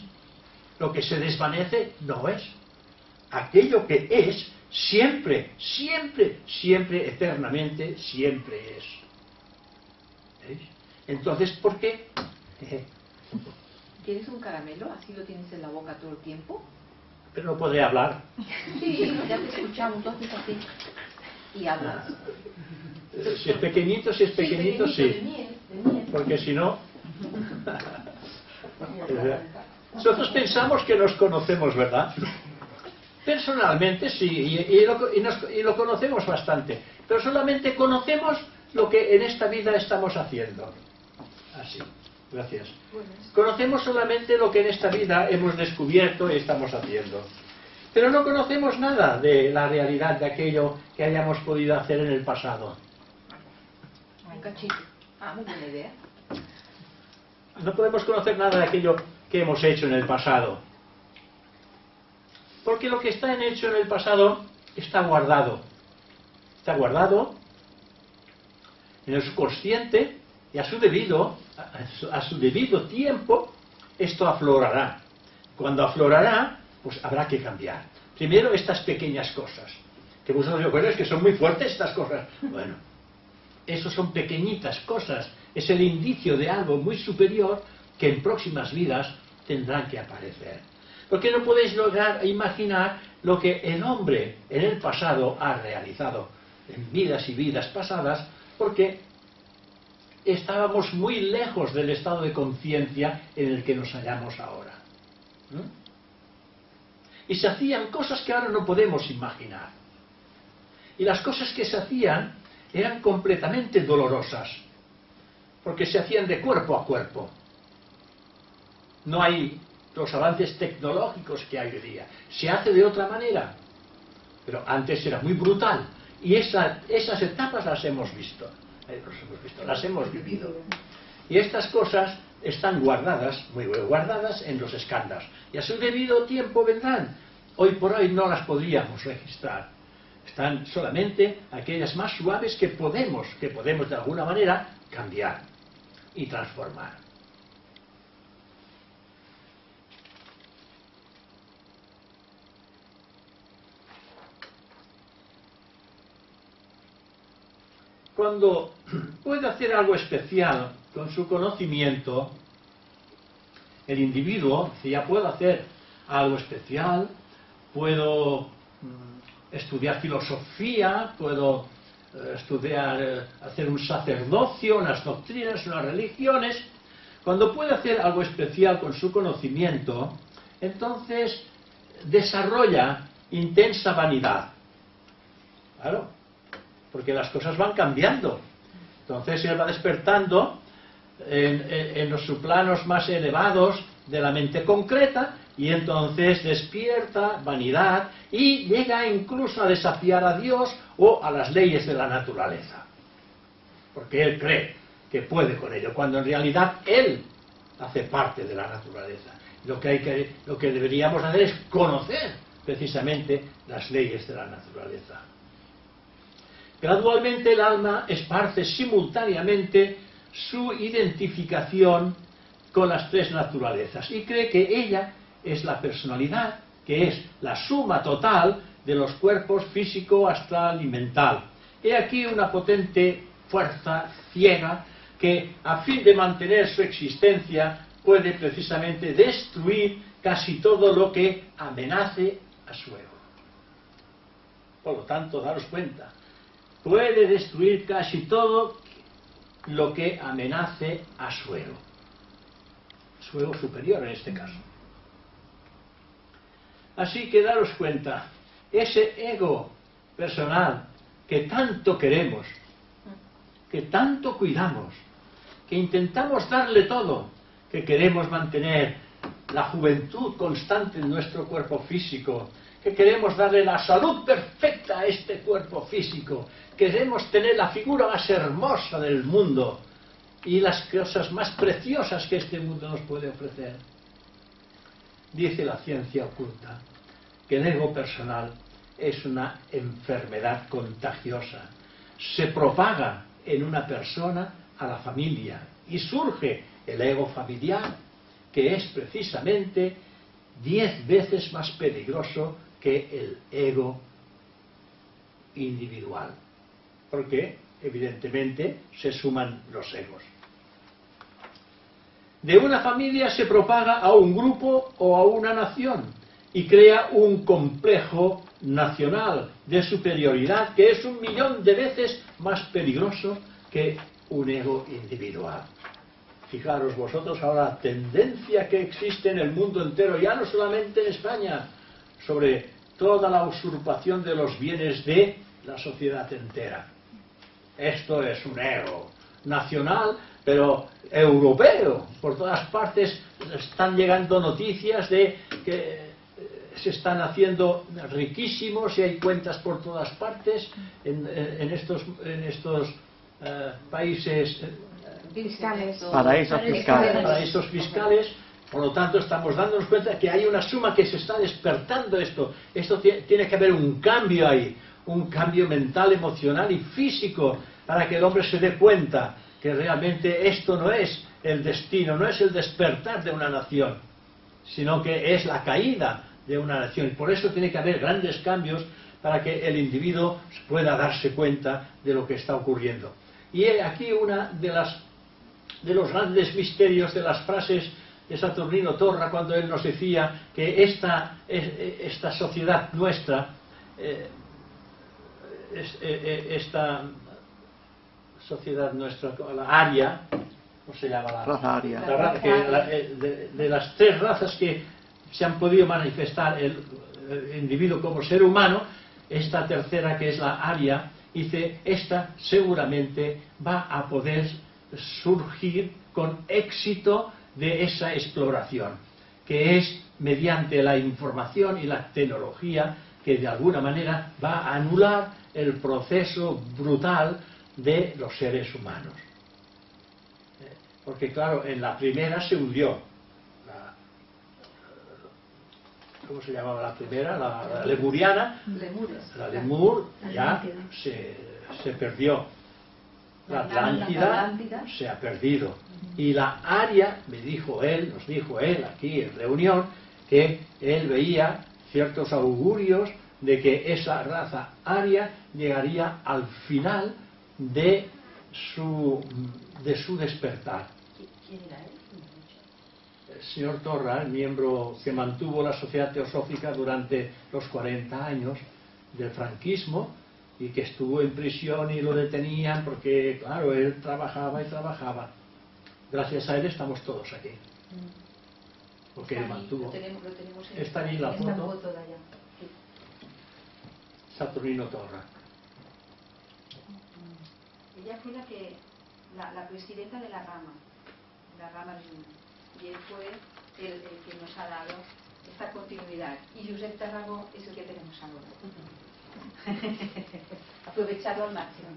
Lo que se desvanece no es. Aquello que es, siempre, siempre, siempre, eternamente, siempre es. ¿Veis? Entonces, ¿por qué? ¿Tienes un caramelo? ¿Así lo tienes en la boca todo el tiempo? Pero no podré hablar. Sí, ya te escuchamos, tú haces así. Y hablas. Si es pequeñito, sí. De miel. Porque si no... Nosotros pensamos que nos conocemos, ¿verdad? Personalmente sí, y lo conocemos bastante. Pero solamente conocemos lo que en esta vida estamos haciendo. Así, gracias. Conocemos solamente lo que en esta vida hemos descubierto y estamos haciendo. Pero no conocemos nada de la realidad de aquello que hayamos podido hacer en el pasado. Un cachito. Muy buena idea. No podemos conocer nada de aquello que hemos hecho en el pasado. Porque lo que está hecho en el pasado está guardado. Está guardado en el subconsciente y a su debido tiempo esto aflorará. Cuando aflorará, pues habrá que cambiar. Primero estas pequeñas cosas. Que vosotros recuerdáis que son muy fuertes estas cosas. Bueno, esos son pequeñitas cosas. Es el indicio de algo muy superior que en próximas vidas tendrán que aparecer. Porque no podéis lograr imaginar lo que el hombre en el pasado ha realizado en vidas y vidas pasadas, porque estábamos muy lejos del estado de conciencia en el que nos hallamos ahora. Y se hacían cosas que ahora no podemos imaginar. Y las cosas que se hacían eran completamente dolorosas, porque se hacían de cuerpo a cuerpo. No hay los avances tecnológicos que hay hoy día. Se hace de otra manera. Pero antes era muy brutal. Y esas etapas las hemos visto. Las hemos vivido. Y estas cosas están guardadas, muy bien guardadas, en los escándalos. Y a su debido tiempo vendrán. Hoy por hoy no las podríamos registrar. Están solamente aquellas más suaves que podemos de alguna manera cambiar y transformar. cuando puede hacer algo especial con su conocimiento, el individuo, si ya puedo hacer algo especial, puedo estudiar filosofía, puedo estudiar, hacer un sacerdocio, unas doctrinas, unas religiones. Cuando puede hacer algo especial con su conocimiento, entonces desarrolla intensa vanidad. Claro, porque las cosas van cambiando. Entonces él va despertando en los subplanos más elevados de la mente concreta, y entonces despierta vanidad y llega incluso a desafiar a Dios o a las leyes de la naturaleza, porque él cree que puede con ello, cuando en realidad él hace parte de la naturaleza. Lo que deberíamos hacer es conocer precisamente las leyes de la naturaleza. Gradualmente el alma esparce simultáneamente su identificación con las tres naturalezas y cree que ella es la personalidad, que es la suma total de los cuerpos físico, astral y mental. He aquí una potente fuerza ciega que, a fin de mantener su existencia, puede precisamente destruir casi todo lo que amenace a su ego. Por lo tanto, daros cuenta, puede destruir casi todo lo que amenace a su ego superior en este caso. Así que daros cuenta, ese ego personal que tanto queremos, que tanto cuidamos, que intentamos darle todo, que queremos mantener la juventud constante en nuestro cuerpo físico, que queremos darle la salud perfecta a este cuerpo físico, queremos tener la figura más hermosa del mundo y las cosas más preciosas que este mundo nos puede ofrecer. Dice la ciencia oculta que el ego personal es una enfermedad contagiosa. Se propaga en una persona a la familia y surge el ego familiar, que es precisamente 10 veces más peligroso que el ego individual, porque evidentemente se suman los egos. De una familia se propaga a un grupo o a una nación y crea un complejo nacional de superioridad que es 1.000.000 de veces más peligroso que un ego individual. Fijaros vosotros ahora la tendencia que existe en el mundo entero, ya no solamente en España, sobre toda la usurpación de los bienes de la sociedad entera. Esto es un ego nacional, pero europeo. Por todas partes están llegando noticias de que se están haciendo riquísimos y hay cuentas por todas partes en estos países paraísos fiscales. Por lo tanto, estamos dándonos cuenta que hay una suma que se está despertando esto. Tiene que haber un cambio ahí, un cambio mental, emocional y físico, para que el hombre se dé cuenta que realmente esto no es el destino, no es el despertar de una nación, sino que es la caída de una nación. Y por eso tiene que haber grandes cambios para que el individuo pueda darse cuenta de lo que está ocurriendo. Y aquí una de los grandes misterios de las frases de Saturnino Torra, cuando él nos decía que esta sociedad nuestra, esta sociedad nuestra, la aria, ¿cómo se llama? La raza aria. De las tres razas que se han podido manifestar el individuo como ser humano, esta tercera, que es la aria, dice, esta seguramente va a poder surgir con éxito de esa exploración, que es mediante la información y la tecnología, que de alguna manera va a anular el proceso brutal de los seres humanos. Porque claro, en la primera se hundió. ¿Cómo se llamaba la primera? La lemuriana. La lemur ya se perdió. La Atlántida se ha perdido. Y la aria, nos dijo él aquí en reunión, que él veía ciertos augurios de que esa raza aria llegaría al final de su despertar. ¿Quién era él? El señor Torra, el miembro que mantuvo la Sociedad Teosófica durante los 40 años del franquismo, y que estuvo en prisión y lo detenían porque, claro, él trabajaba y trabajaba. Gracias a él estamos todos aquí. Porque él mantuvo. Lo tenemos Está ahí la esta foto. foto de allá. Sí. Saturnino Torra. Ella fue la presidenta de la rama de Luna. Y él fue el que nos ha dado esta continuidad. Y Josep Tarragó es el que tenemos ahora. Aprovecharlo al máximo.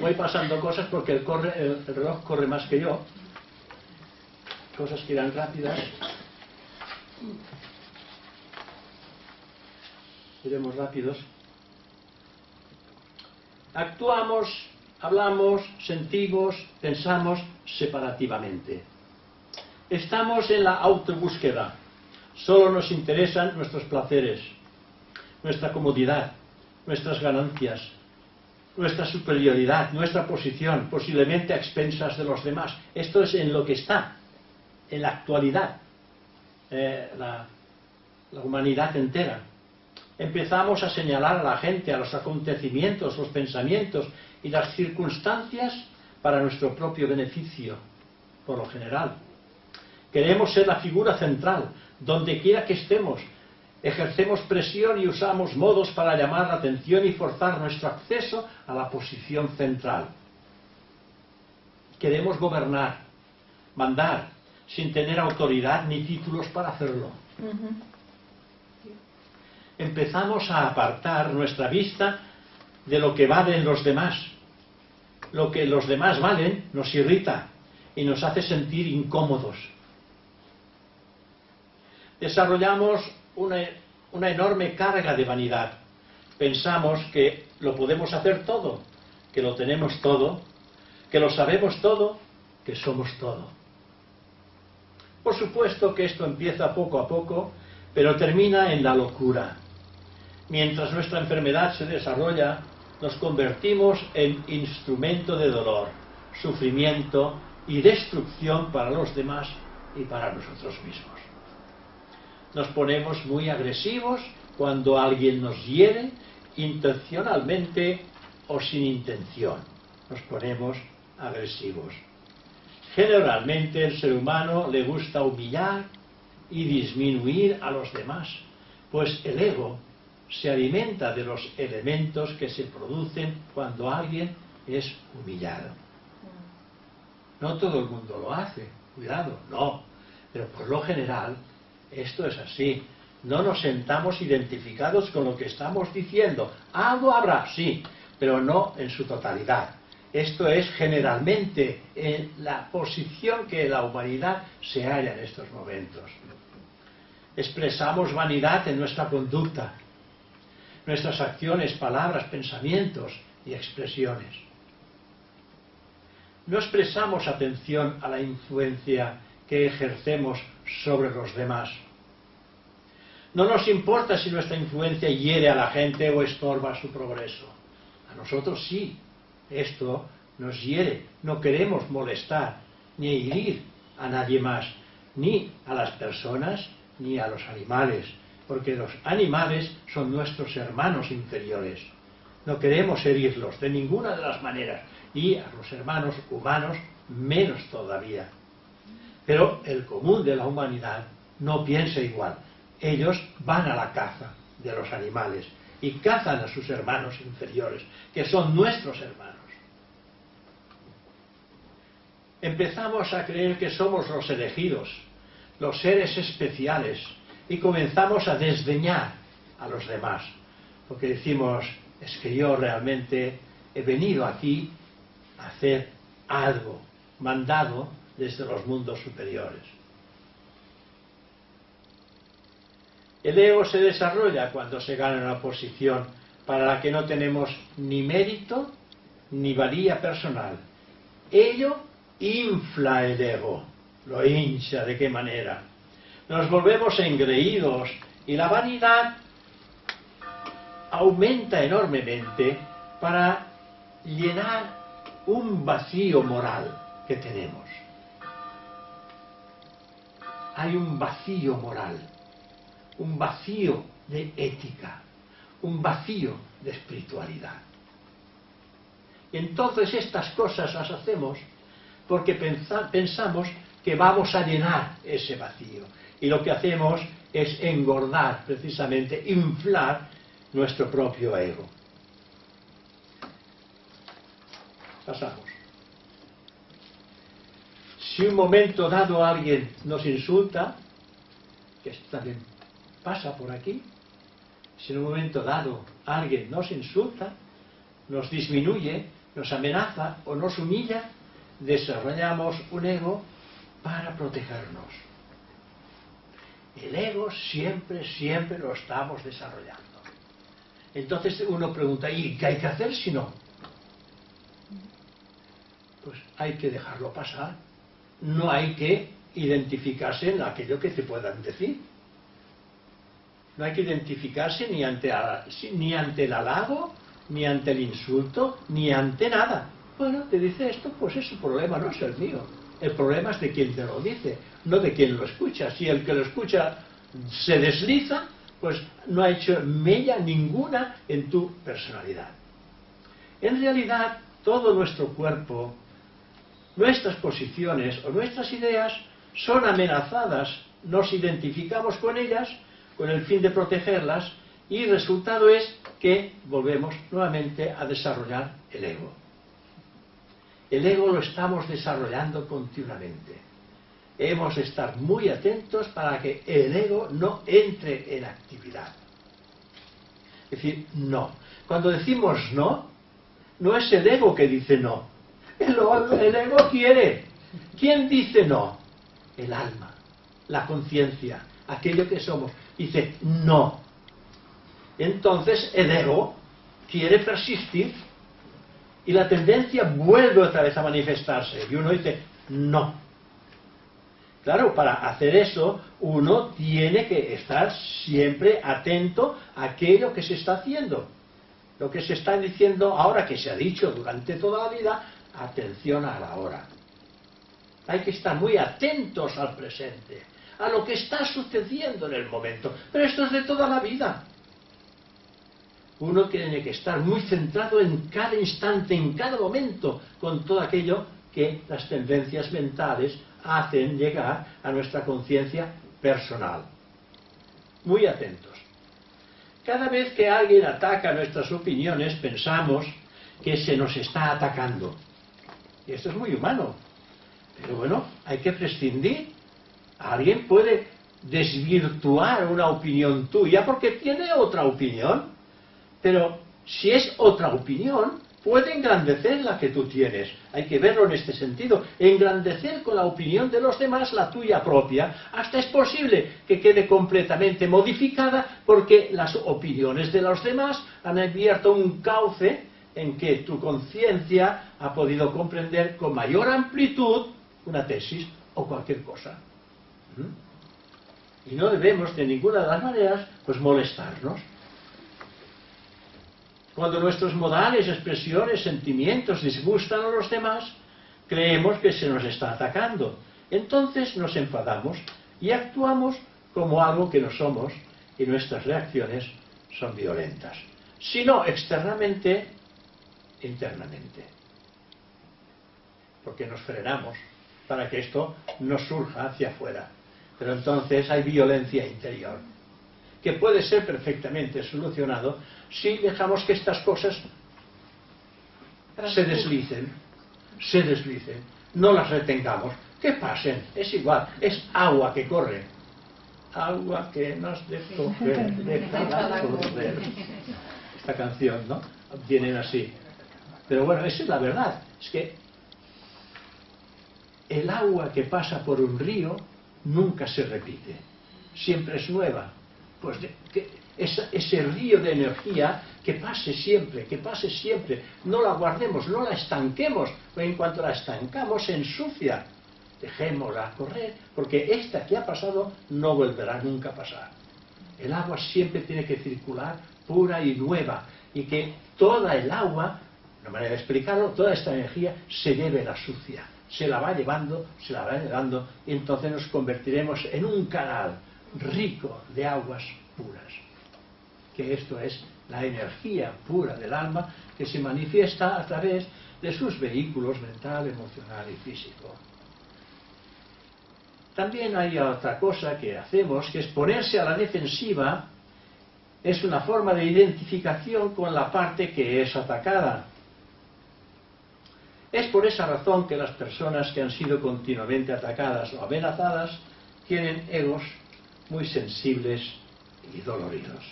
Voy pasando cosas porque el reloj corre más que yo. Cosas que irán rápidas. Iremos rápidos. Actuamos, hablamos, sentimos, pensamos separativamente. Estamos en la autobúsqueda. Solo nos interesan nuestros placeres, nuestra comodidad, nuestras ganancias, nuestra superioridad, nuestra posición, posiblemente a expensas de los demás. Esto es en lo que está, en la actualidad, la humanidad entera. Empezamos a señalar a la gente, a los acontecimientos, los pensamientos y las circunstancias para nuestro propio beneficio, por lo general. Queremos ser la figura central, donde quiera que estemos. Ejercemos presión y usamos modos para llamar la atención y forzar nuestro acceso a la posición central. Queremos gobernar, mandar, sin tener autoridad ni títulos para hacerlo. Empezamos a apartar nuestra vista de lo que valen los demás. Lo que los demás valen nos irrita y nos hace sentir incómodos. Desarrollamos una enorme carga de vanidad. Pensamos que lo podemos hacer todo, que lo tenemos todo, que lo sabemos todo, que somos todo. Por supuesto que esto empieza poco a poco, pero termina en la locura. Mientras nuestra enfermedad se desarrolla, nos convertimos en instrumento de dolor, sufrimiento y destrucción para los demás y para nosotros mismos. Nos ponemos muy agresivos cuando alguien nos hiere, intencionalmente o sin intención. Nos ponemos agresivos. Generalmente el ser humano le gusta humillar y disminuir a los demás, pues el ego se alimenta de los elementos que se producen cuando alguien es humillado. No todo el mundo lo hace, cuidado, no, pero por lo general esto es así. No nos sentamos identificados con lo que estamos diciendo. Algo habrá, sí, pero no en su totalidad. Esto es generalmente en la posición que la humanidad se halla en estos momentos. Expresamos vanidad en nuestra conducta, nuestras acciones, palabras, pensamientos y expresiones. No expresamos atención a la influencia que ejercemos sobre los demás. No nos importa si nuestra influencia hiere a la gente o estorba su progreso. A nosotros sí, esto nos hiere. No queremos molestar ni herir a nadie más, ni a las personas ni a los animales, porque los animales son nuestros hermanos inferiores. No queremos herirlos de ninguna de las maneras, y a los hermanos humanos menos todavía. Pero el común de la humanidad no piensa igual. Ellos van a la caza de los animales y cazan a sus hermanos inferiores, que son nuestros hermanos. Empezamos a creer que somos los elegidos, los seres especiales, y comenzamos a desdeñar a los demás, porque decimos, es que yo realmente he venido aquí a hacer algo, mandado desde los mundos superiores. El ego se desarrolla cuando se gana una posición para la que no tenemos ni mérito ni valía personal. Ello infla el ego, lo hincha. ¿De qué manera? Nos volvemos engreídos y la vanidad aumenta enormemente para llenar un vacío moral que tenemos. Hay un vacío moral, un vacío de ética, un vacío de espiritualidad. Y entonces estas cosas las hacemos porque pensamos que vamos a llenar ese vacío. Y lo que hacemos es engordar, precisamente, inflar nuestro propio ego. Pasamos. Si un momento dado alguien nos insulta, que esto también pasa por aquí, si en un momento dado alguien nos insulta, nos disminuye, nos amenaza o nos humilla, desarrollamos un ego para protegernos. El ego siempre lo estamos desarrollando. Entonces uno pregunta, ¿y qué hay que hacer si no? Pues hay que dejarlo pasar. No hay que identificarse en aquello que te puedan decir. No hay que identificarse ni ante el halago, ni ante el insulto, ni ante nada. Bueno, te dice esto, pues es su problema, no es el mío. El problema es de quien te lo dice, no de quien lo escucha. Si el que lo escucha se desliza, pues no ha hecho mella ninguna en tu personalidad. En realidad, todo nuestro cuerpo, nuestras posiciones o nuestras ideas son amenazadas, nos identificamos con ellas con el fin de protegerlas y el resultado es que volvemos nuevamente a desarrollar el ego. El ego lo estamos desarrollando continuamente. Hemos de estar muy atentos para que el ego no entre en actividad. Es decir, no. Cuando decimos no, no es el ego que dice no. El ego quiere. ¿Quién dice no? El alma, la conciencia, aquello que somos. Dice no. Entonces el ego quiere persistir y la tendencia vuelve otra vez a manifestarse. Y uno dice no. Claro, para hacer eso uno tiene que estar siempre atento a aquello que se está haciendo. Lo que se está diciendo ahora, que se ha dicho durante toda la vida, atención a la hora. Hay que estar muy atentos al presente, a lo que está sucediendo en el momento. Pero esto es de toda la vida. Uno tiene que estar muy centrado en cada instante, en cada momento, con todo aquello que las tendencias mentales hacen llegar a nuestra conciencia personal. Muy atentos. Cada vez que alguien ataca nuestras opiniones, pensamos que se nos está atacando. Y esto es muy humano. Pero bueno, hay que prescindir. Alguien puede desvirtuar una opinión tuya porque tiene otra opinión. Pero si es otra opinión, puede engrandecer la que tú tienes. Hay que verlo en este sentido. Engrandecer con la opinión de los demás la tuya propia. Hasta es posible que quede completamente modificada porque las opiniones de los demás han abierto un cauce en que tu conciencia ha podido comprender con mayor amplitud una tesis o cualquier cosa. Y no debemos de ninguna de las maneras pues molestarnos. Cuando nuestros modales, expresiones, sentimientos disgustan a los demás, creemos que se nos está atacando. Entonces nos enfadamos y actuamos como algo que no somos y nuestras reacciones son violentas. Si no externamente, internamente. Porque nos frenamos para que esto no surja hacia afuera. Pero entonces hay violencia interior, que puede ser perfectamente solucionado si dejamos que estas cosas se deslicen, no las retengamos, que pasen, es igual, es agua que corre, agua que nos de coger, déjala correr. Esta canción, ¿no? Vienen así. Pero bueno, esa es la verdad, es que el agua que pasa por un río nunca se repite, siempre es nueva. Pues ese río de energía que pase siempre, no la guardemos, no la estanquemos, porque en cuanto la estancamos se ensucia. Dejémosla correr, porque esta que ha pasado no volverá nunca a pasar. El agua siempre tiene que circular pura y nueva, y que toda el agua una manera de explicarlo, toda esta energía se debe la sucia, se la va llevando, y entonces nos convertiremos en un canal rico de aguas puras. Que esto es la energía pura del alma que se manifiesta a través de sus vehículos mental, emocional y físico. También hay otra cosa que hacemos, que es ponerse a la defensiva. Es una forma de identificación con la parte que es atacada. Es por esa razón que las personas que han sido continuamente atacadas o amenazadas tienen egos muy sensibles y doloridos.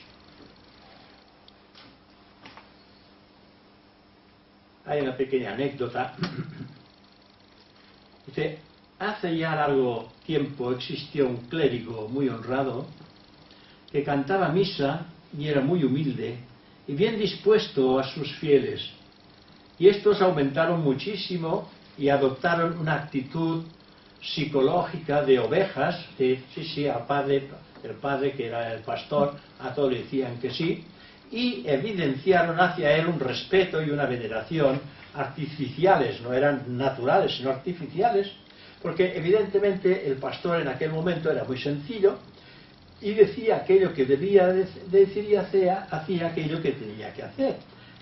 Hay una pequeña anécdota. Dice, hace ya largo tiempo existió un clérigo muy honrado que cantaba misa y era muy humilde y bien dispuesto a sus fieles. Y estos aumentaron muchísimo y adoptaron una actitud psicológica de ovejas. Sí, al padre, el padre que era el pastor, a todos le decían que sí, y evidenciaron hacia él un respeto y una veneración artificiales, no eran naturales, sino artificiales, porque evidentemente el pastor en aquel momento era muy sencillo y decía aquello que debía decir y hacía aquello que tenía que hacer.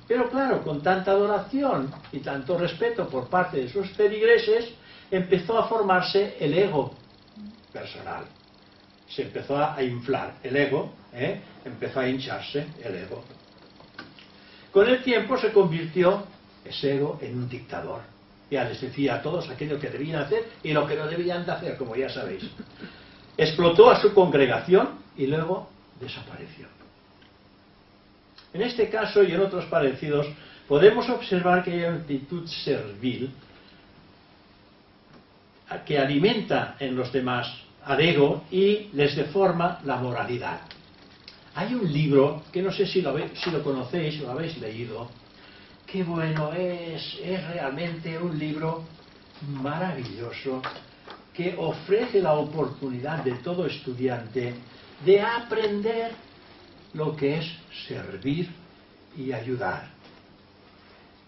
Pero claro, con tanta adoración y tanto respeto por parte de sus feligreses, empezó a formarse el ego personal. Se empezó a inflar el ego, empezó a hincharse el ego. Con el tiempo se convirtió ese ego en un dictador. Ya les decía a todos aquello que debían hacer y lo que no debían de hacer, como ya sabéis. Explotó a su congregación y luego desapareció. En este caso y en otros parecidos podemos observar que hay una actitud servil que alimenta en los demás al ego y les deforma la moralidad. Hay un libro que no sé si lo conocéis o lo habéis leído. Qué bueno es realmente un libro maravilloso que ofrece la oportunidad de todo estudiante de aprender lo que es servir y ayudar.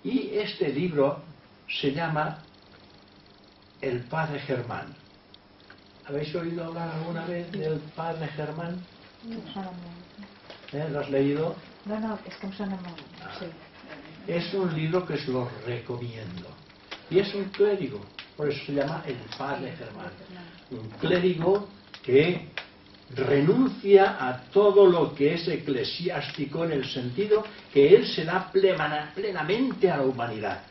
Y este libro se llama El Padre Germán. ¿Habéis oído hablar alguna vez del Padre Germán? ¿Lo has leído? No, es que me suena mal. Sí. Es un libro que os lo recomiendo. Y es un clérigo, por eso se llama El Padre Germán. Un clérigo que renuncia a todo lo que es eclesiástico en el sentido que él se da plenamente a la humanidad.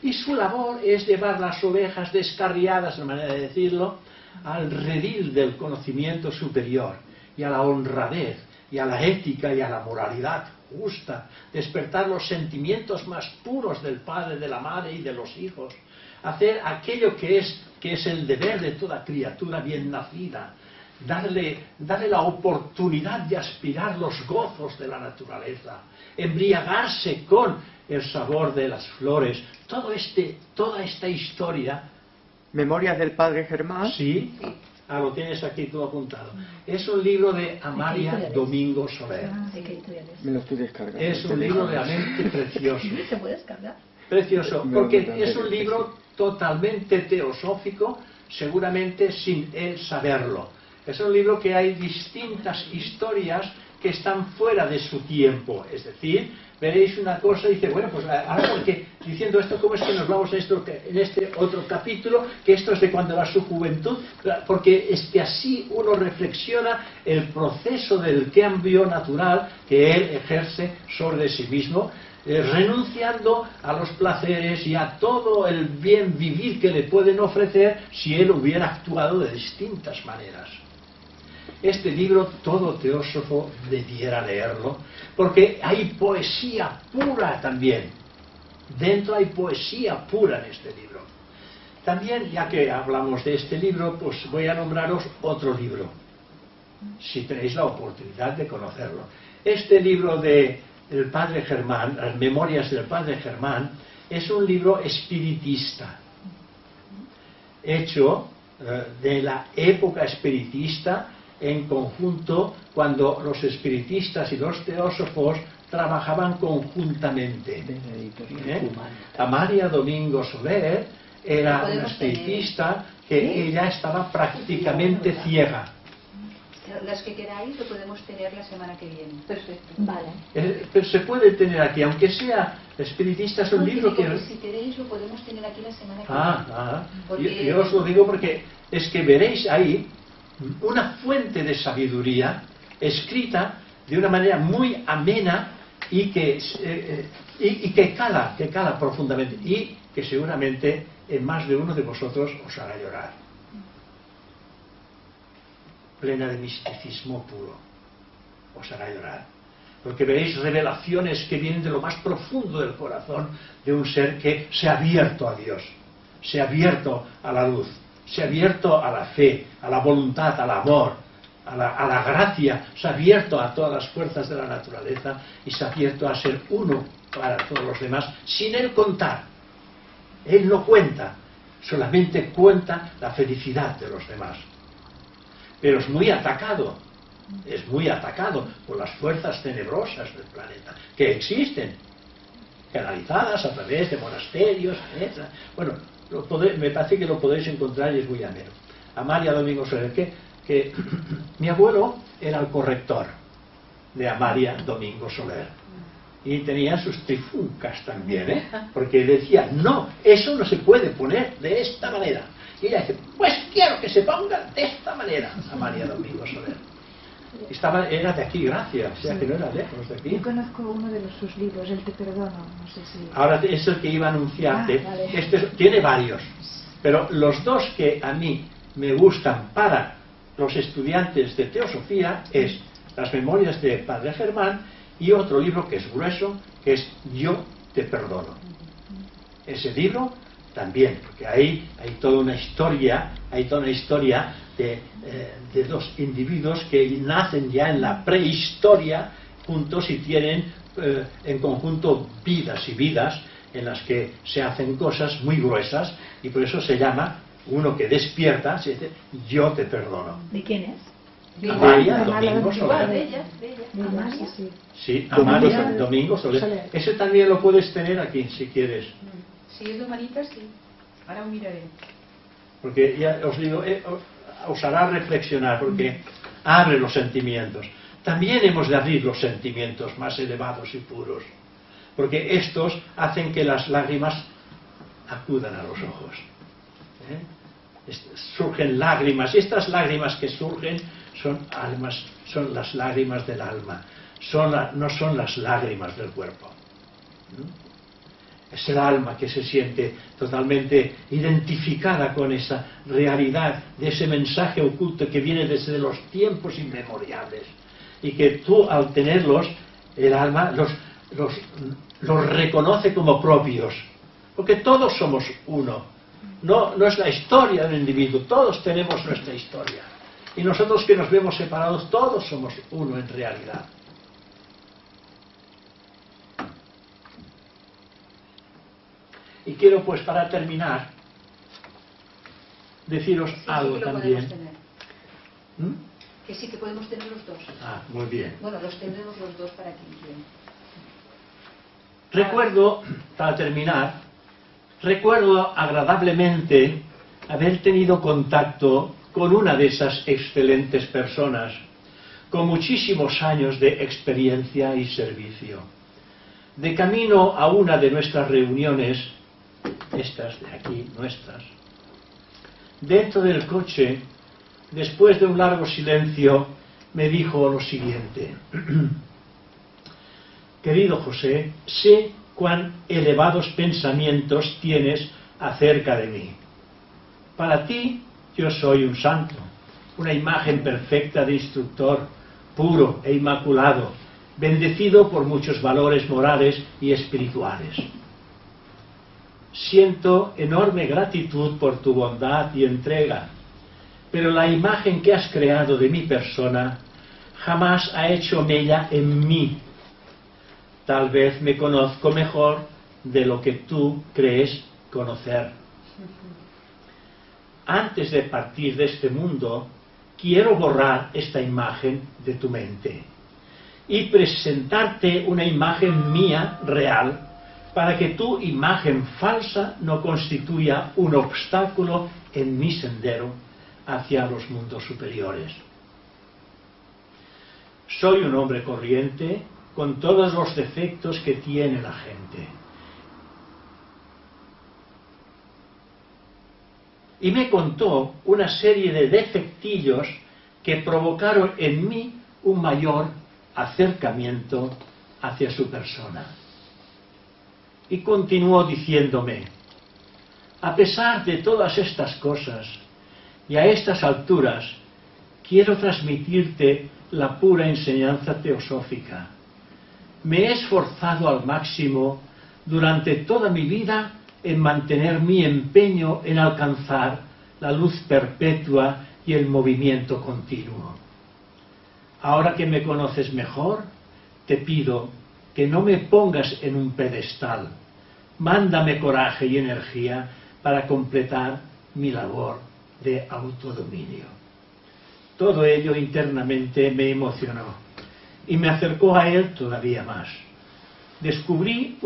Y su labor es llevar las ovejas descarriadas, de manera de decirlo, al redil del conocimiento superior y a la honradez y a la ética y a la moralidad justa, despertar los sentimientos más puros del padre, de la madre y de los hijos, hacer aquello que es el deber de toda criatura bien nacida, darle la oportunidad de aspirar los gozos de la naturaleza, embriagarse con el sabor de las flores, toda esta historia. Memorias del Padre Germán. Sí, lo tienes aquí tú apuntado. Es un libro de Amalia Domingo Soler. Me lo estoy descargando. Es un libro realmente precioso. ¿Se puede descargar? Precioso, porque es un libro totalmente teosófico, seguramente sin él saberlo. Es un libro que hay distintas historias que están fuera de su tiempo. Es decir, veréis una cosa y dice, bueno, pues ahora porque diciendo esto, ¿cómo es que nos vamos a esto en este otro capítulo? Que esto es de cuando era su juventud, porque es que así uno reflexiona el proceso del cambio natural que él ejerce sobre sí mismo, renunciando a los placeres y a todo el bien vivir que le pueden ofrecer si él hubiera actuado de distintas maneras. Este libro todo teósofo debiera leerlo, porque hay poesía pura también. Dentro hay poesía pura en este libro. También, ya que hablamos de este libro, pues voy a nombraros otro libro, si tenéis la oportunidad de conocerlo. Este libro de El Padre Germán, las Memorias del Padre Germán, es un libro espiritista, hecho de la época espiritista, en conjunto cuando los espiritistas y los teósofos trabajaban conjuntamente. Amalia Domingo Soler era una espiritista que ella estaba prácticamente ciega. Las que queráis lo podemos tener la semana que viene. Perfecto. Vale. Pero se puede tener aquí, aunque sea espiritista, es un libro que... Si queréis lo podemos tener aquí la semana que viene. Porque... Yo os lo digo porque es que veréis ahí una fuente de sabiduría escrita de una manera muy amena y que cala profundamente y que seguramente en más de uno de vosotros os hará llorar. Plena de misticismo puro, os hará llorar, porque veréis revelaciones que vienen de lo más profundo del corazón de un ser que se ha abierto a Dios, se ha abierto a la luz, se ha abierto a la fe, a la voluntad, al amor, a la gracia, se ha abierto a todas las fuerzas de la naturaleza y se ha abierto a ser uno para todos los demás, sin él contar. Él no cuenta, solamente cuenta la felicidad de los demás. Pero es muy atacado por las fuerzas tenebrosas del planeta, que existen, canalizadas a través de monasterios, etc. Bueno, me parece que lo podéis encontrar y es muy ameno. Amalia Domingo Soler, que mi abuelo era el corrector de Amalia Domingo Soler. Y tenía sus trifuncas también, porque decía, no, eso no se puede poner de esta manera. Y ella dice, pues quiero que se ponga de esta manera, Amalia Domingo Soler. Era de aquí, gracias, o sea que no era lejos de aquí. Yo conozco uno de sus libros, El te perdono, no sé si... Ahora es el que iba a anunciarte. Vale. Tiene varios, pero los dos que a mí me gustan para los estudiantes de teosofía es Las memorias de Padre Germán y otro libro que es grueso, que es Yo te perdono. Ese libro también, porque ahí hay toda una historia, de dos individuos que nacen ya en la prehistoria juntos y tienen en conjunto vidas y vidas en las que se hacen cosas muy gruesas y por eso se llama, uno que despierta, se dice, yo te perdono. ¿De quién es? Amalia Domingo Soler. De ella. Amalia, sí. Sí, Amalia Domingo Soler. Ese también lo puedes tener aquí, si quieres. Si es de Manita, sí. Ahora lo miraré. Porque ya os digo, os hará reflexionar, porque abre los sentimientos. También hemos de abrir los sentimientos más elevados y puros, porque estos hacen que las lágrimas acudan a los ojos. Surgen lágrimas, y estas lágrimas que surgen son las lágrimas del alma, no son las lágrimas del cuerpo. Es el alma que se siente totalmente identificada con esa realidad, de ese mensaje oculto que viene desde los tiempos inmemoriales y que tú al tenerlos, el alma los reconoce como propios, porque todos somos uno. No es la historia del individuo, todos tenemos nuestra historia y nosotros que nos vemos separados, todos somos uno en realidad. Y quiero, pues, para terminar, deciros algo también. Que sí que podemos tener los dos. Ah, muy bien. Bueno, los tendremos los dos para quien quiera. Recuerdo, para terminar, agradablemente haber tenido contacto con una de esas excelentes personas, con muchísimos años de experiencia y servicio. De camino a una de nuestras reuniones, estas de aquí, nuestras, dentro del coche, después de un largo silencio, me dijo lo siguiente: querido José, sé cuán elevados pensamientos tienes acerca de mí. Para ti, yo soy un santo, una imagen perfecta de instructor, puro e inmaculado, bendecido por muchos valores morales y espirituales. Siento enorme gratitud por tu bondad y entrega, pero la imagen que has creado de mi persona jamás ha hecho mella en mí. Tal vez me conozco mejor de lo que tú crees conocer. Antes de partir de este mundo, quiero borrar esta imagen de tu mente y presentarte una imagen mía real, para que tu imagen falsa no constituya un obstáculo en mi sendero hacia los mundos superiores. Soy un hombre corriente con todos los defectos que tiene la gente. Y me contó una serie de defectillos que provocaron en mí un mayor acercamiento hacia su persona. Y continuó diciéndome: a pesar de todas estas cosas, y a estas alturas, quiero transmitirte la pura enseñanza teosófica. Me he esforzado al máximo durante toda mi vida en mantener mi empeño en alcanzar la luz perpetua y el movimiento continuo. Ahora que me conoces mejor, te pido que no me pongas en un pedestal. Mándame coraje y energía para completar mi labor de autodominio. Todo ello internamente me emocionó y me acercó a él todavía más. Descubrí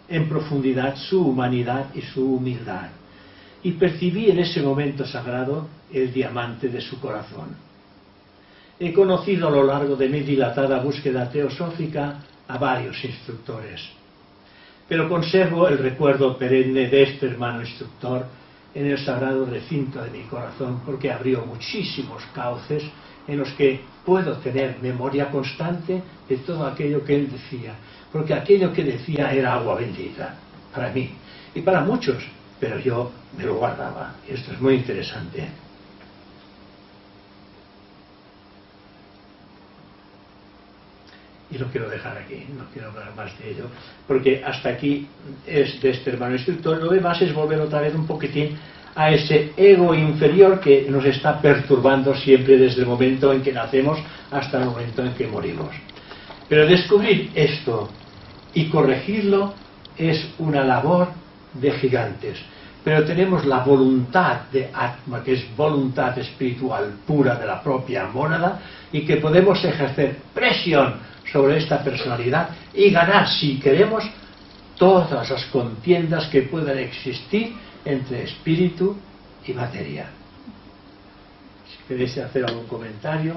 en profundidad su humanidad y su humildad, y percibí en ese momento sagrado el diamante de su corazón. He conocido a lo largo de mi dilatada búsqueda teosófica a varios instructores, pero conservo el recuerdo perenne de este hermano instructor en el sagrado recinto de mi corazón, porque abrió muchísimos cauces en los que puedo tener memoria constante de todo aquello que él decía, porque aquello que decía era agua bendita para mí y para muchos, pero yo me lo guardaba. Y esto es muy interesante. Y lo quiero dejar aquí, no quiero hablar más de ello, porque hasta aquí es de este hermano instructor. Lo demás es volver otra vez un poquitín a ese ego inferior que nos está perturbando siempre desde el momento en que nacemos hasta el momento en que morimos. Pero descubrir esto y corregirlo es una labor de gigantes. Pero tenemos la voluntad de Atma, que es voluntad espiritual pura de la propia mónada, y que podemos ejercer presión sobre esta personalidad y ganar, si queremos, todas las contiendas que puedan existir entre espíritu y materia. Si queréis hacer algún comentario.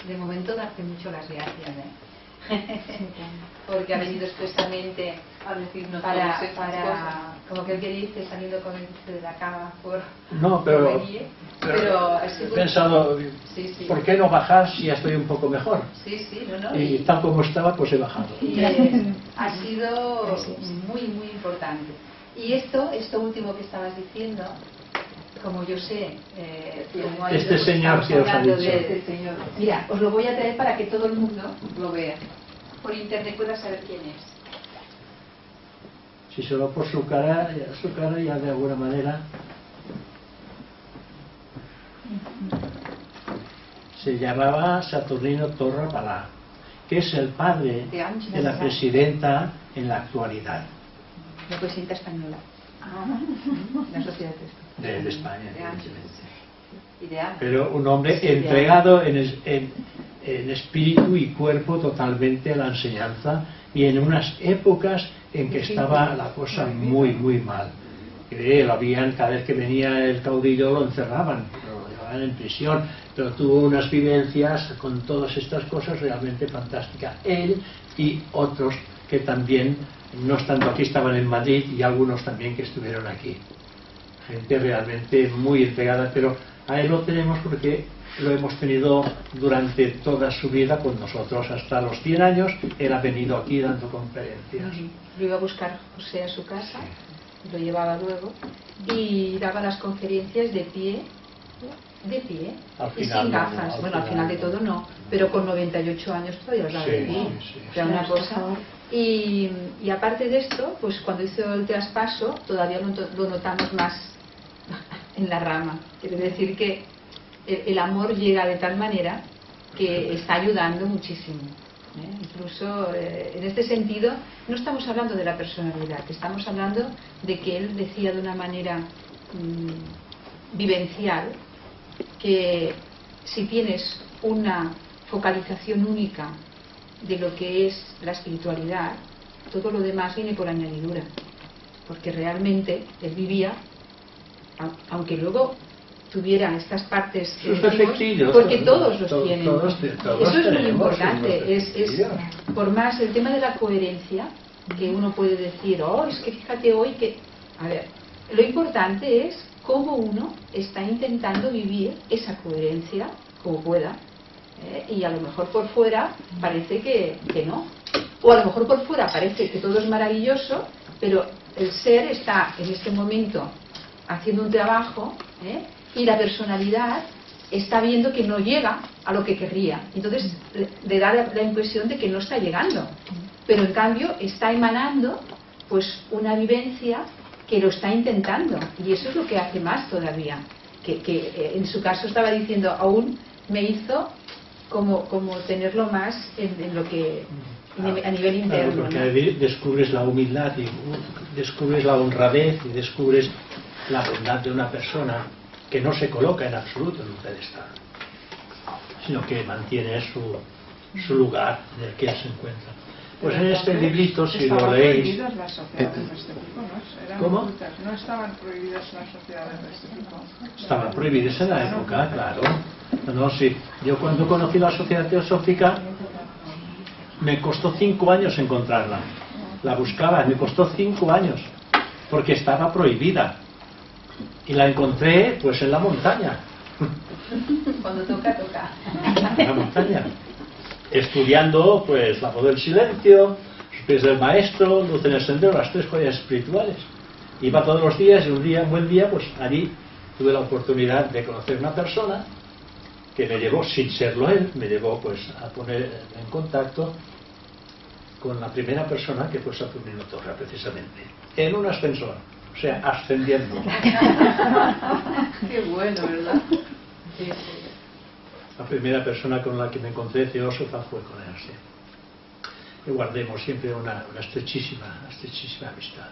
De momento darte mucho las gracias, porque ha venido expresamente a decirnos para como que él que dice, saliendo con el de la cama por no, pero he pensado, sí. ¿por qué no bajar si ya estoy un poco mejor? Sí, no. Y tal como estaba, pues he bajado. Y ha sido muy, muy importante. Y esto último que estabas diciendo, como yo sé, como este señor que os ha dicho. este señor. Mira, os lo voy a traer para que todo el mundo lo vea. Por internet pueda saber quién es. Si solo por su cara ya de alguna manera se llamaba Saturnino Torra Palà, que es el padre de la presidenta en la actualidad. La presidenta española. La sociedad De España. Ideal. Pero un hombre entregado en espíritu y cuerpo totalmente a la enseñanza, y en unas épocas en que estaba la cosa muy, muy mal. Que lo habían, cada vez que venía el caudillo lo encerraban, lo llevaban en prisión, pero tuvo unas vivencias con todas estas cosas realmente fantásticas. Él y otros que también, no estando aquí, estaban en Madrid, y algunos también que estuvieron aquí. Gente realmente muy entregada, pero a él lo tenemos porque lo hemos tenido durante toda su vida con nosotros, hasta los 100 años. Él ha venido aquí dando conferencias. Lo iba a buscar José a su casa, lo llevaba luego, y daba las conferencias de pie y sin gafas. Bueno, al final de todo no, pero con 98 años todavía os daba de pie. Era una cosa. Y aparte de esto, pues cuando hizo el traspaso, todavía lo notamos más en la rama. Quiere decir que el amor llega de tal manera que está ayudando muchísimo. Incluso en este sentido no estamos hablando de la personalidad, estamos hablando de que él decía de una manera vivencial que si tienes una focalización única de lo que es la espiritualidad, todo lo demás viene por añadidura, porque realmente él vivía, aunque luego tuviera estas partes que decimos, porque todos los tienen. Eso es muy importante. Por más el tema de la coherencia, que uno puede decir, oh, es que fíjate hoy que... A ver, lo importante es cómo uno está intentando vivir esa coherencia como pueda, y a lo mejor por fuera parece que no, o a lo mejor por fuera parece que todo es maravilloso, pero el ser está en este momento haciendo un trabajo, y la personalidad está viendo que no llega a lo que querría, entonces le da la impresión de que no está llegando, pero en cambio está emanando pues una vivencia que lo está intentando, y eso es lo que hace más todavía, que en su caso estaba diciendo, aún me hizo como tenerlo más en lo que a nivel interno. Claro, porque descubres la humildad y descubres la honradez y descubres la bondad de una persona que no se coloca en absoluto en un pedestal, sino que mantiene su lugar en el que él se encuentra. Pues en este librito, si lo leéis... Las sociedades de este tipo, ¿no? ¿Cómo? No estaban prohibidas las sociedades de este tipo. Estaban prohibidas en la época, claro. No, sí. Yo cuando conocí la Sociedad Teosófica me costó 5 años encontrarla. La buscaba, me costó 5 años, porque estaba prohibida. Y la encontré pues en la montaña. Cuando toca, toca. En la montaña. Estudiando pues la voz del silencio, los pies del maestro, luz en el sendero, las 3 joyas espirituales. Iba todos los días y un buen día, pues allí tuve la oportunidad de conocer una persona que me llevó, sin serlo él, me llevó pues a poner en contacto con la primera persona que fue Saturnino Torra, precisamente, en un ascensor, o sea, ascendiendo. Qué bueno, ¿verdad? Sí, sí. La primera persona con la que me encontré teósofa fue con él, sí. Y guardemos siempre una estrechísima amistad.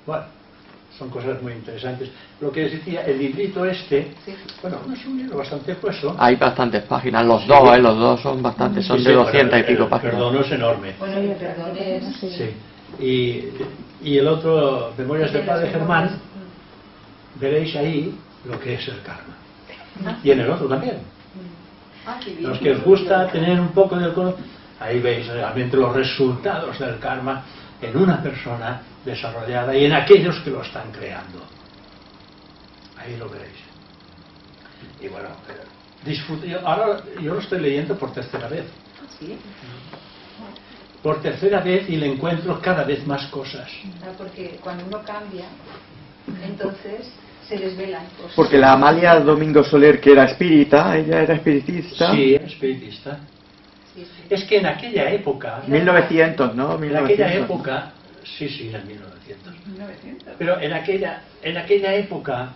Bueno, son cosas muy interesantes. Lo que les decía, el librito este, bueno, es un libro bastante grueso. Hay bastantes páginas, los dos son bastantes, son de 200 y pico páginas. El perdón es enorme. Bueno, el perdón es... Sí. Y el otro, Memorias del Padre Germán, veréis ahí lo que es el karma. Y en el otro también. Los que os gusta tener un poco de conocimiento, ahí veis realmente los resultados del karma en una persona desarrollada y en aquellos que lo están creando. Ahí lo veréis. Y bueno, disfrute. Ahora yo lo estoy leyendo por 3ª vez. ¿Sí? Por 3ª vez, y le encuentro cada vez más cosas. Porque cuando uno cambia, entonces se desvelan cosas. Porque la Amalia Domingo Soler, que era espírita, ella era espiritista. Sí, era espiritista. Sí, sí. Es que en aquella época... 1900, ¿no? 1900. En aquella época... Sí, en 1900. 1900. Pero en aquella época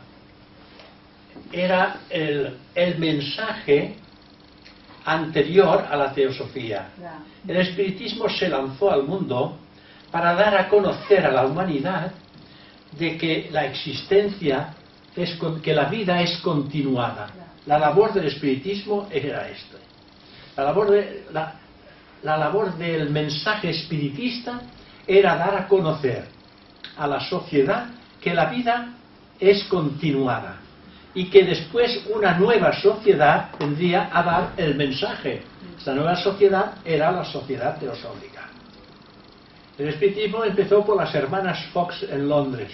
era el mensaje anterior a la teosofía. El espiritismo se lanzó al mundo para dar a conocer a la humanidad de que la existencia que la vida es continuada. La labor del espiritismo era esto. La labor del mensaje espiritista era dar a conocer a la sociedad que la vida es continuada y que después una nueva sociedad vendría a dar el mensaje. Esta nueva sociedad era la sociedad teosófica. El espiritismo empezó por las hermanas Fox en Londres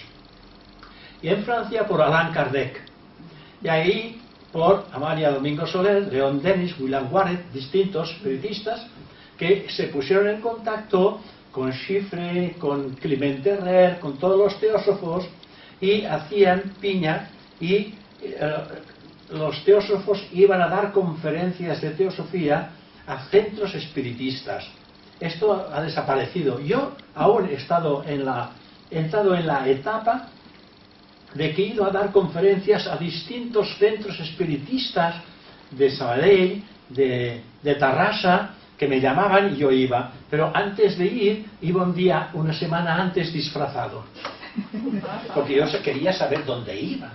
y en Francia por Allan Kardec, y ahí por Amalia Domingo Soler, Leon Denis, William Warren, distintos espiritistas que se pusieron en contacto con Chiffre, con Clement Herrère, con todos los teósofos, y hacían piña, y los teósofos iban a dar conferencias de teosofía a centros espiritistas. Esto ha desaparecido. Yo aún he entrado en la etapa de que he ido a dar conferencias a distintos centros espiritistas de Sabadell, de Tarrasa, que me llamaban y yo iba, pero antes de ir, iba un día, una semana antes disfrazado, porque yo quería saber dónde iba.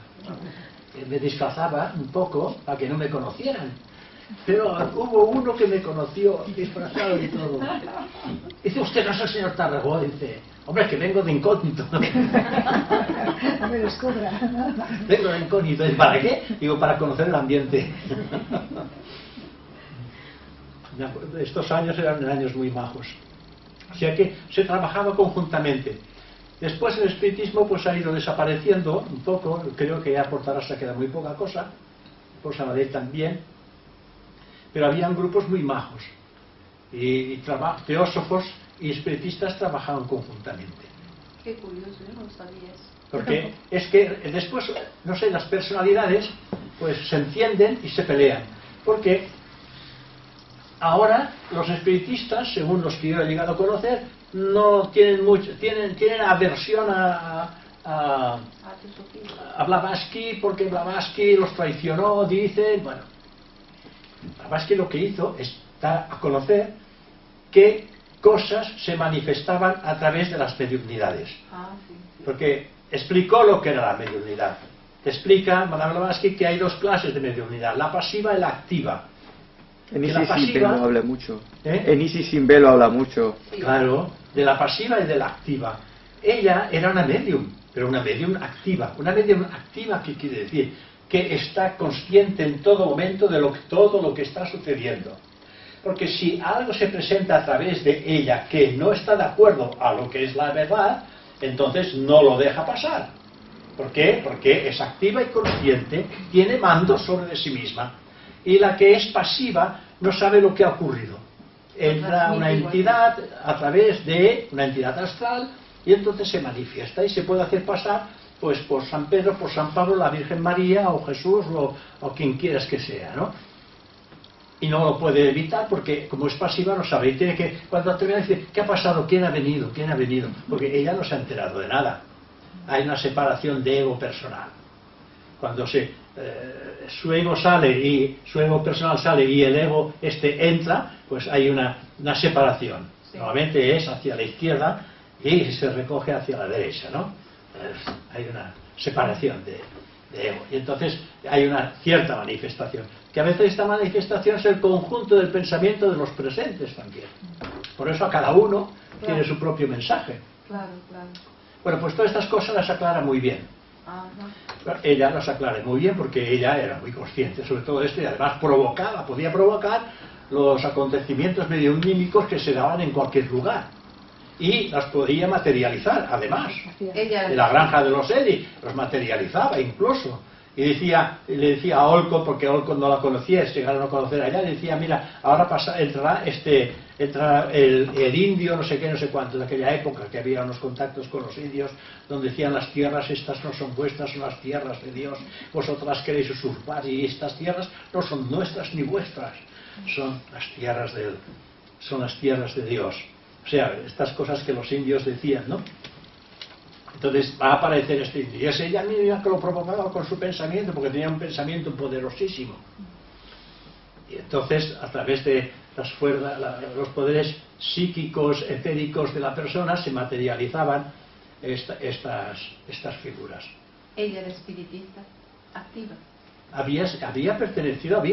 me disfrazaba un poco para que no me conocieran. Pero hubo uno que me conoció disfrazado y todo. Dice, usted no es el señor Tarragó. Dice, hombre, es que vengo de incógnito. Me los cobra. Vengo de incógnito. ¿Y para qué? Digo, para conocer el ambiente. Estos años eran años muy majos. O sea que se trabajaba conjuntamente. Después el espiritismo pues ha ido desapareciendo un poco. Creo que ya por Tarrasa queda muy poca cosa. Por Sabadell también. Pero habían grupos muy majos. Y teósofos y espiritistas trabajaban conjuntamente. Qué curioso, yo no lo sabía eso. Porque es que después, no sé, las personalidades pues se encienden y se pelean. Porque ahora los espiritistas, según los que yo he llegado a conocer, no tienen mucho, tienen aversión a Blavatsky, porque Blavatsky los traicionó, dicen, bueno, Blavatsky lo que hizo es dar a conocer qué cosas se manifestaban a través de las mediunidades. Porque explicó lo que era la mediunidad. Te explica, Madame Blavatsky, que hay dos clases de mediunidad, la pasiva y la activa. En Que la Isis Sin pasiva- Velo habla mucho. ¿Eh? En Isis Sin Velo habla mucho. Claro, de la pasiva y de la activa. Ella era una medium, pero una medium activa. Una medium activa, ¿qué quiere decir? Que está consciente en todo momento de todo lo que está sucediendo. Porque si algo se presenta a través de ella que no está de acuerdo a lo que es la verdad, entonces no lo deja pasar. ¿Por qué? Porque es activa y consciente, tiene mando sobre sí misma. Y la que es pasiva no sabe lo que ha ocurrido. Entra una entidad a través de una entidad astral y entonces se manifiesta y se puede hacer pasar pues por San Pedro, por San Pablo, la Virgen María o Jesús o quien quieras que sea, ¿no? Y no lo puede evitar porque como es pasiva no sabe y tiene que, cuando termina decir, ¿qué ha pasado? ¿Quién ha venido? ¿Quién ha venido? Porque ella no se ha enterado de nada. Hay una separación de ego personal. Cuando su ego sale y su ego personal sale y el ego entra, pues hay una separación. Sí. Normalmente es hacia la izquierda y se recoge hacia la derecha, ¿no? Hay una separación de ego. Y entonces hay una cierta manifestación. Que a veces esta manifestación es el conjunto del pensamiento de los presentes también. Por eso a cada uno tiene su propio mensaje. Claro, claro. Bueno, pues todas estas cosas las aclara muy bien. Ajá. Ella las aclara muy bien porque ella era muy consciente sobre todo esto y además podía provocar los acontecimientos mediunímicos que se daban en cualquier lugar y las podía materializar además. Ella De la granja de los Edi los materializaba incluso y le decía a Olcott, porque Olcott no la conocía, llegaron a conocer allá, le decía, mira, ahora entrará el indio, no sé qué, no sé cuánto, de aquella época que había unos contactos con los indios, donde decían las tierras estas no son vuestras, son las tierras de Dios, vosotras queréis usurpar y estas tierras no son nuestras ni vuestras, son las tierras de Dios. O sea, estas cosas que los indios decían, ¿no? Entonces va a aparecer este indio. Y es ella misma que lo provocaba con su pensamiento, porque tenía un pensamiento poderosísimo. Y entonces, a través de las fuerzas, los poderes psíquicos, etéricos de la persona, se materializaban estas figuras. Ella era espiritista, activa. Había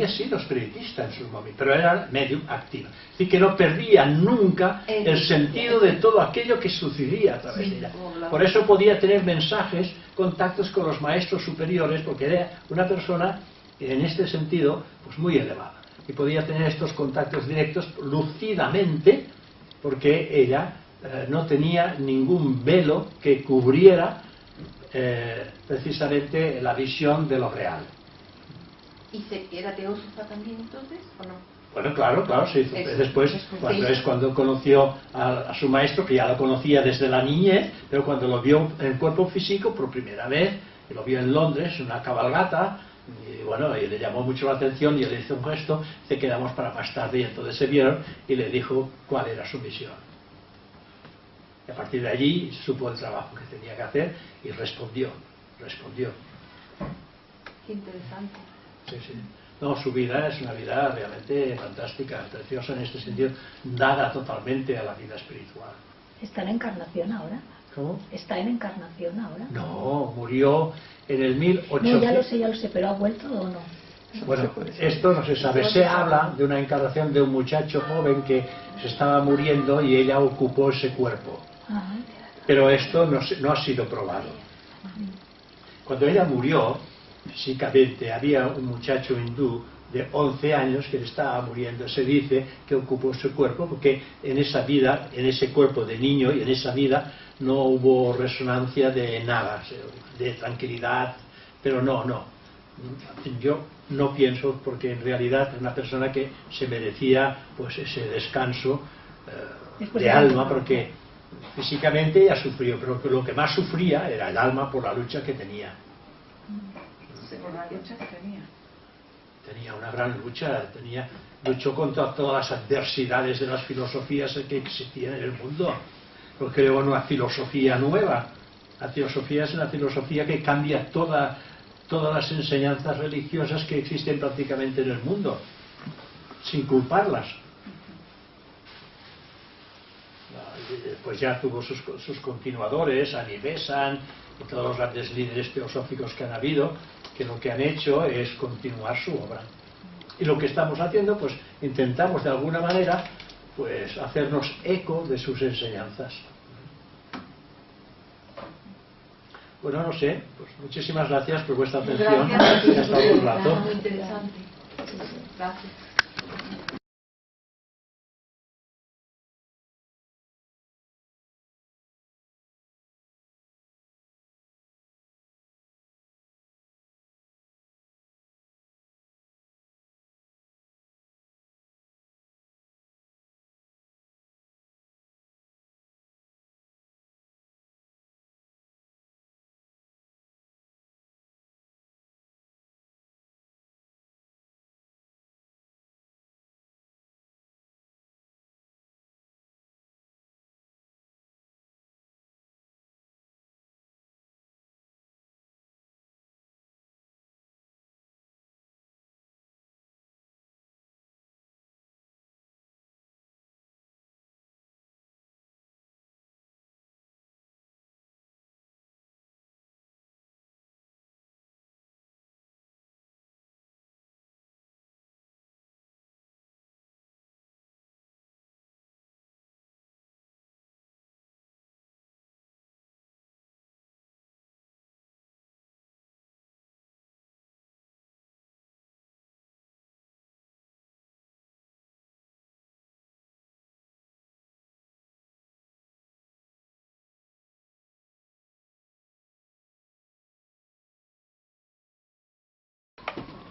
sido espiritista en su momento, pero era medium activa. Es decir, que no perdía nunca el sentido de todo aquello que sucedía a través de ella. Por eso podía tener mensajes, contactos con los maestros superiores, porque era una persona, en este sentido, pues muy elevada. Y podía tener estos contactos directos lúcidamente, porque ella no tenía ningún velo que cubriera precisamente la visión de lo real. ¿Y era teósofa también entonces o no? Bueno, claro, sí. Después, cuando conoció a su maestro, que ya lo conocía desde la niñez, pero cuando lo vio en el cuerpo físico por primera vez, lo vio en Londres, en una cabalgata, y bueno, y le llamó mucho la atención y él le hizo un gesto, se quedamos para más tarde, y entonces se vieron y le dijo cuál era su misión. Y a partir de allí supo el trabajo que tenía que hacer y respondió. Qué interesante. Sí. No, su vida es una vida realmente fantástica, preciosa en este sentido, dada totalmente a la vida espiritual. ¿Está en encarnación ahora? ¿Cómo? ¿Está en encarnación ahora? No, murió en el 1800. No, ya lo sé, pero ¿ha vuelto o no? Bueno, esto no se sabe. Se habla de una encarnación de un muchacho joven que se estaba muriendo y ella ocupó ese cuerpo. Ah, Pero esto no ha sido probado. Cuando ella murió, físicamente, había un muchacho hindú de 11 años que estaba muriendo. Se dice que ocupó ese cuerpo porque en esa vida, en ese cuerpo de niño y en esa vida no hubo resonancia de nada, de tranquilidad, pero no. Yo no pienso, porque en realidad es una persona que se merecía pues ese descanso de alma, porque físicamente ella sufrió, pero lo que más sufría era el alma por la lucha que tenía. Sí, por la lucha que tenía. Tenía una gran lucha, luchó contra todas las adversidades de las filosofías que existían en el mundo. Pero creó una filosofía nueva. La filosofía es una filosofía que cambia todas las enseñanzas religiosas que existen prácticamente en el mundo, sin culparlas. Pues ya tuvo sus continuadores, Annie Besant y todos los grandes líderes teosóficos que han habido, que lo que han hecho es continuar su obra. Y lo que estamos haciendo, pues intentamos de alguna manera pues hacernos eco de sus enseñanzas. Bueno, no sé, pues muchísimas gracias por vuestra atención. Gracias. Ya está un rato. Muy interesante. Gracias.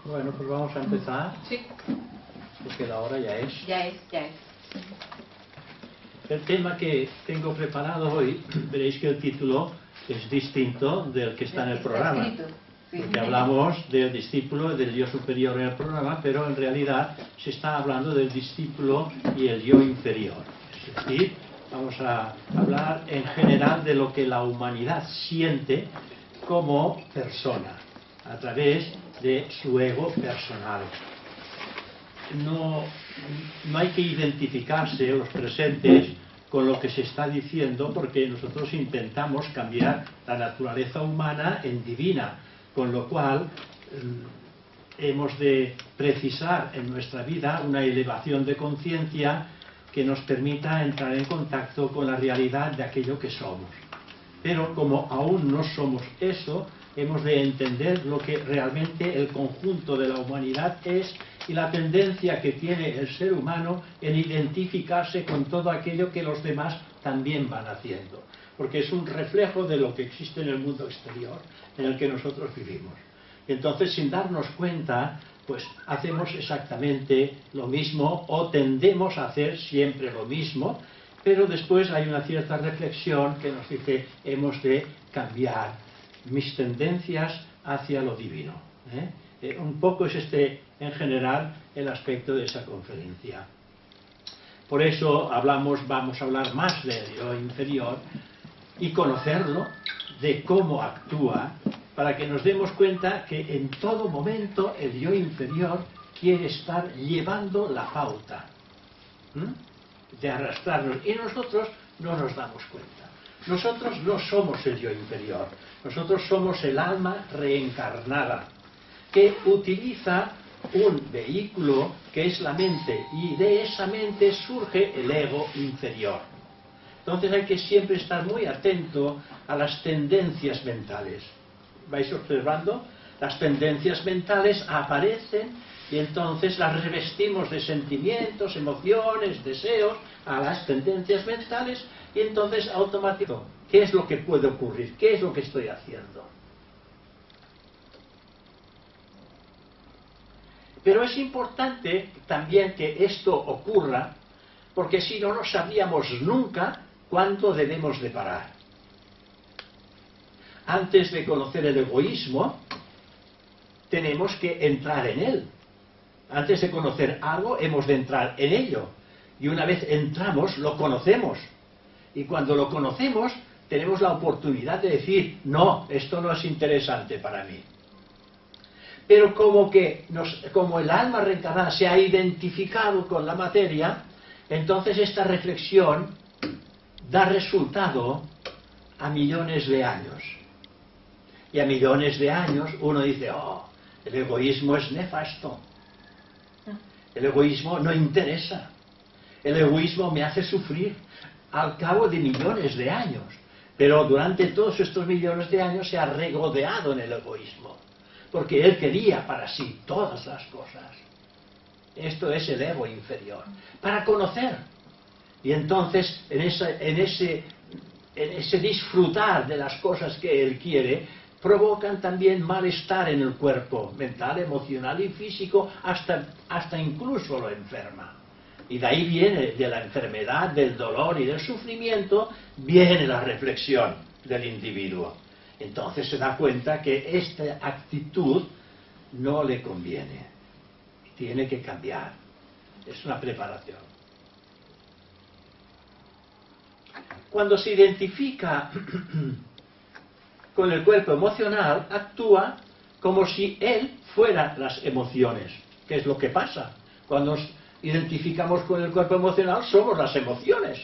Bueno, pues vamos a empezar, Sí, porque la hora ya es. ya es. El tema que tengo preparado hoy, veréis que el título es distinto del que está en el programa. Porque hablamos del discípulo y del yo superior en el programa, pero en realidad se está hablando del discípulo y el yo inferior. Es decir, vamos a hablar en general de lo que la humanidad siente como persona, a través de su ego personal. No hay que identificarse los presentes con lo que se está diciendo, porque nosotros intentamos cambiar la naturaleza humana en divina, con lo cual hemos de precisar en nuestra vida una elevación de conciencia que nos permita entrar en contacto con la realidad de aquello que somos. Pero como aún no somos eso, hemos de entender lo que realmente el conjunto de la humanidad es y la tendencia que tiene el ser humano en identificarse con todo aquello que los demás también van haciendo, porque es un reflejo de lo que existe en el mundo exterior en el que nosotros vivimos. Y entonces, sin darnos cuenta, pues hacemos exactamente lo mismo o tendemos a hacer siempre lo mismo, pero después hay una cierta reflexión que nos dice hemos de cambiar mis tendencias hacia lo divino. Un poco es en general, el aspecto de esa conferencia. Por eso vamos a hablar más del yo inferior y conocerlo, de cómo actúa, para que nos demos cuenta que en todo momento el yo inferior quiere estar llevando la pauta de arrastrarnos, y nosotros no nos damos cuenta. Nosotros no somos el yo inferior, nosotros somos el alma reencarnada, que utiliza un vehículo que es la mente, y de esa mente surge el ego inferior. Entonces hay que siempre estar muy atento a las tendencias mentales. ¿Vais observando? Las tendencias mentales aparecen y entonces las revestimos de sentimientos, emociones, deseos a las tendencias mentales, y entonces automáticamente, ¿qué es lo que puede ocurrir? ¿Qué es lo que estoy haciendo? Pero es importante también que esto ocurra, porque si no, no sabríamos nunca cuándo debemos de parar. Antes de conocer el egoísmo, tenemos que entrar en él. Antes de conocer algo, hemos de entrar en ello. Y una vez entramos, lo conocemos. Y cuando lo conocemos, tenemos la oportunidad de decir, no, esto no es interesante para mí. Pero como el alma reencarnada se ha identificado con la materia, entonces esta reflexión da resultado a millones de años. Y a millones de años uno dice, oh, el egoísmo es nefasto. El egoísmo no interesa. El egoísmo me hace sufrir al cabo de millones de años. Pero durante todos estos millones de años se ha regodeado en el egoísmo. Porque él quería para sí todas las cosas. Esto es el ego inferior. Para conocer. Y entonces, en ese disfrutar de las cosas que él quiere, provocan también malestar en el cuerpo, mental, emocional y físico, hasta incluso lo enferma. Y de ahí viene, de la enfermedad, del dolor y del sufrimiento, viene la reflexión del individuo. Entonces se da cuenta que esta actitud no le conviene. Tiene que cambiar. Es una preparación. Cuando se identifica con el cuerpo emocional, actúa como si él fuera las emociones. ¿Qué es lo que pasa? Cuando nos identificamos con el cuerpo emocional, somos las emociones.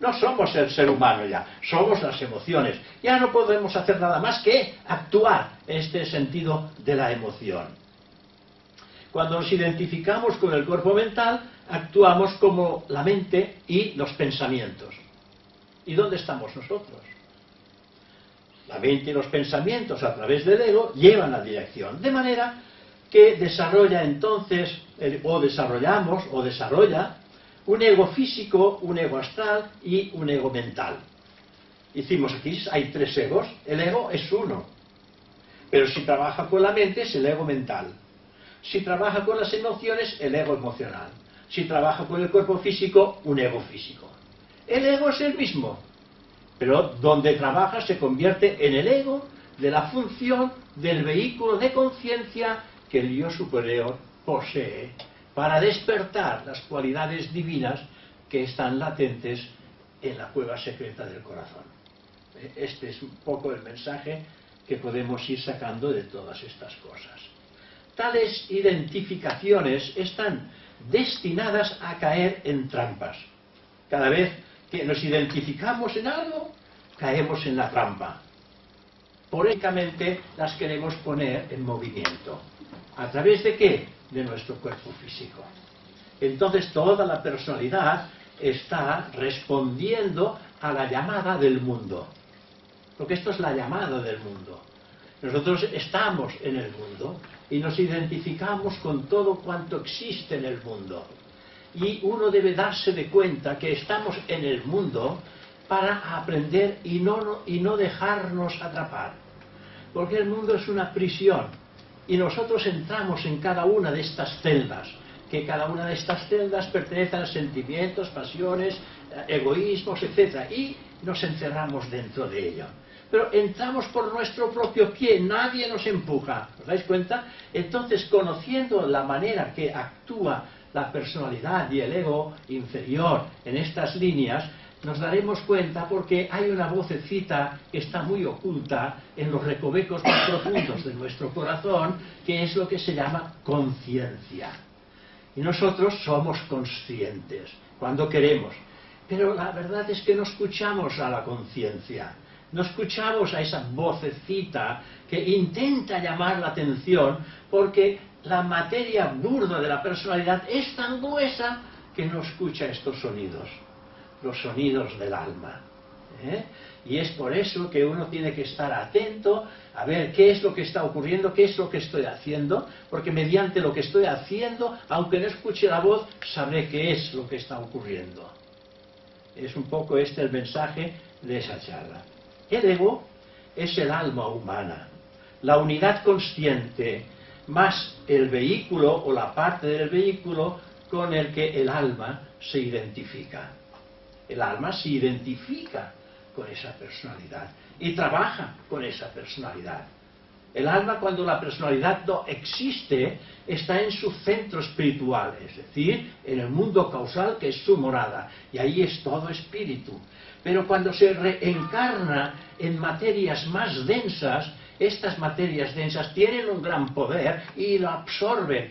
No somos el ser humano ya, somos las emociones. Ya no podemos hacer nada más que actuar en este sentido de la emoción. Cuando nos identificamos con el cuerpo mental, actuamos como la mente y los pensamientos. ¿Y dónde estamos nosotros? La mente y los pensamientos a través del ego llevan la dirección, de manera que desarrolla entonces, desarrolla un ego físico, un ego astral y un ego mental. Hicimos aquí, hay 3 egos, el ego es uno, pero si trabaja con la mente es el ego mental, si trabaja con las emociones, el ego emocional, si trabaja con el cuerpo físico, un ego físico. El ego es el mismo, pero donde trabaja se convierte en el ego de la función del vehículo de conciencia que el yo superior posee para despertar las cualidades divinas que están latentes en la cueva secreta del corazón. Este es un poco el mensaje que podemos ir sacando de todas estas cosas. Tales identificaciones están destinadas a caer en trampas. Cada vez que nos identificamos en algo, caemos en la trampa. Políticamente las queremos poner en movimiento. ¿A través de qué? De nuestro cuerpo físico. Entonces toda la personalidad está respondiendo a la llamada del mundo. Porque esto es la llamada del mundo. Nosotros estamos en el mundo y nos identificamos con todo cuanto existe en el mundo. Y uno debe darse de cuenta que estamos en el mundo para aprender y no dejarnos atrapar. Porque el mundo es una prisión y nosotros entramos en cada una de estas celdas, que cada una de estas celdas pertenece a sentimientos, pasiones, egoísmos, etc. Y nos encerramos dentro de ello. Pero entramos por nuestro propio pie, nadie nos empuja. ¿Os dais cuenta? Entonces, conociendo la manera que actúa la personalidad y el ego inferior en estas líneas, nos daremos cuenta porque hay una vocecita que está muy oculta en los recovecos más profundos de nuestro corazón, que es lo que se llama conciencia. Y nosotros somos conscientes cuando queremos. Pero la verdad es que no escuchamos a la conciencia, no escuchamos a esa vocecita que intenta llamar la atención, porque la materia burda de la personalidad es tan gruesa que no escucha estos sonidos, los sonidos del alma. Y es por eso que uno tiene que estar atento a ver qué es lo que está ocurriendo, qué es lo que estoy haciendo, porque mediante lo que estoy haciendo, aunque no escuche la voz, sabré qué es lo que está ocurriendo. Es un poco este el mensaje de esa charla. El ego es el alma humana, la unidad consciente, más el vehículo o la parte del vehículo con el que el alma se identifica. El alma se identifica con esa personalidad y trabaja con esa personalidad. El alma, cuando la personalidad no existe, está en su centro espiritual, es decir, en el mundo causal, que es su morada, y ahí es todo espíritu. Pero cuando se reencarna en materias más densas, estas materias densas tienen un gran poder y lo absorben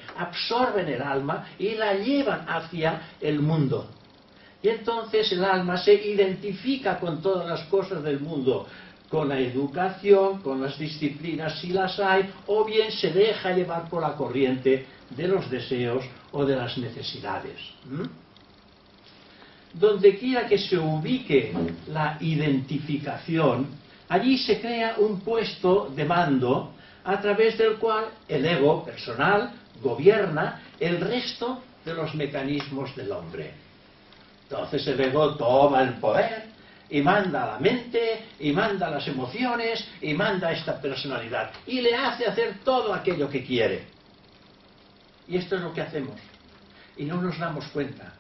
el alma y la llevan hacia el mundo. Y entonces el alma se identifica con todas las cosas del mundo, con la educación, con las disciplinas si las hay, o bien se deja llevar por la corriente de los deseos o de las necesidades. Donde quiera que se ubique la identificación, allí se crea un puesto de mando a través del cual el ego personal gobierna el resto de los mecanismos del hombre. Entonces el ego toma el poder y manda a la mente, y manda a las emociones, y manda a esta personalidad, y le hace hacer todo aquello que quiere. Y esto es lo que hacemos, y no nos damos cuenta,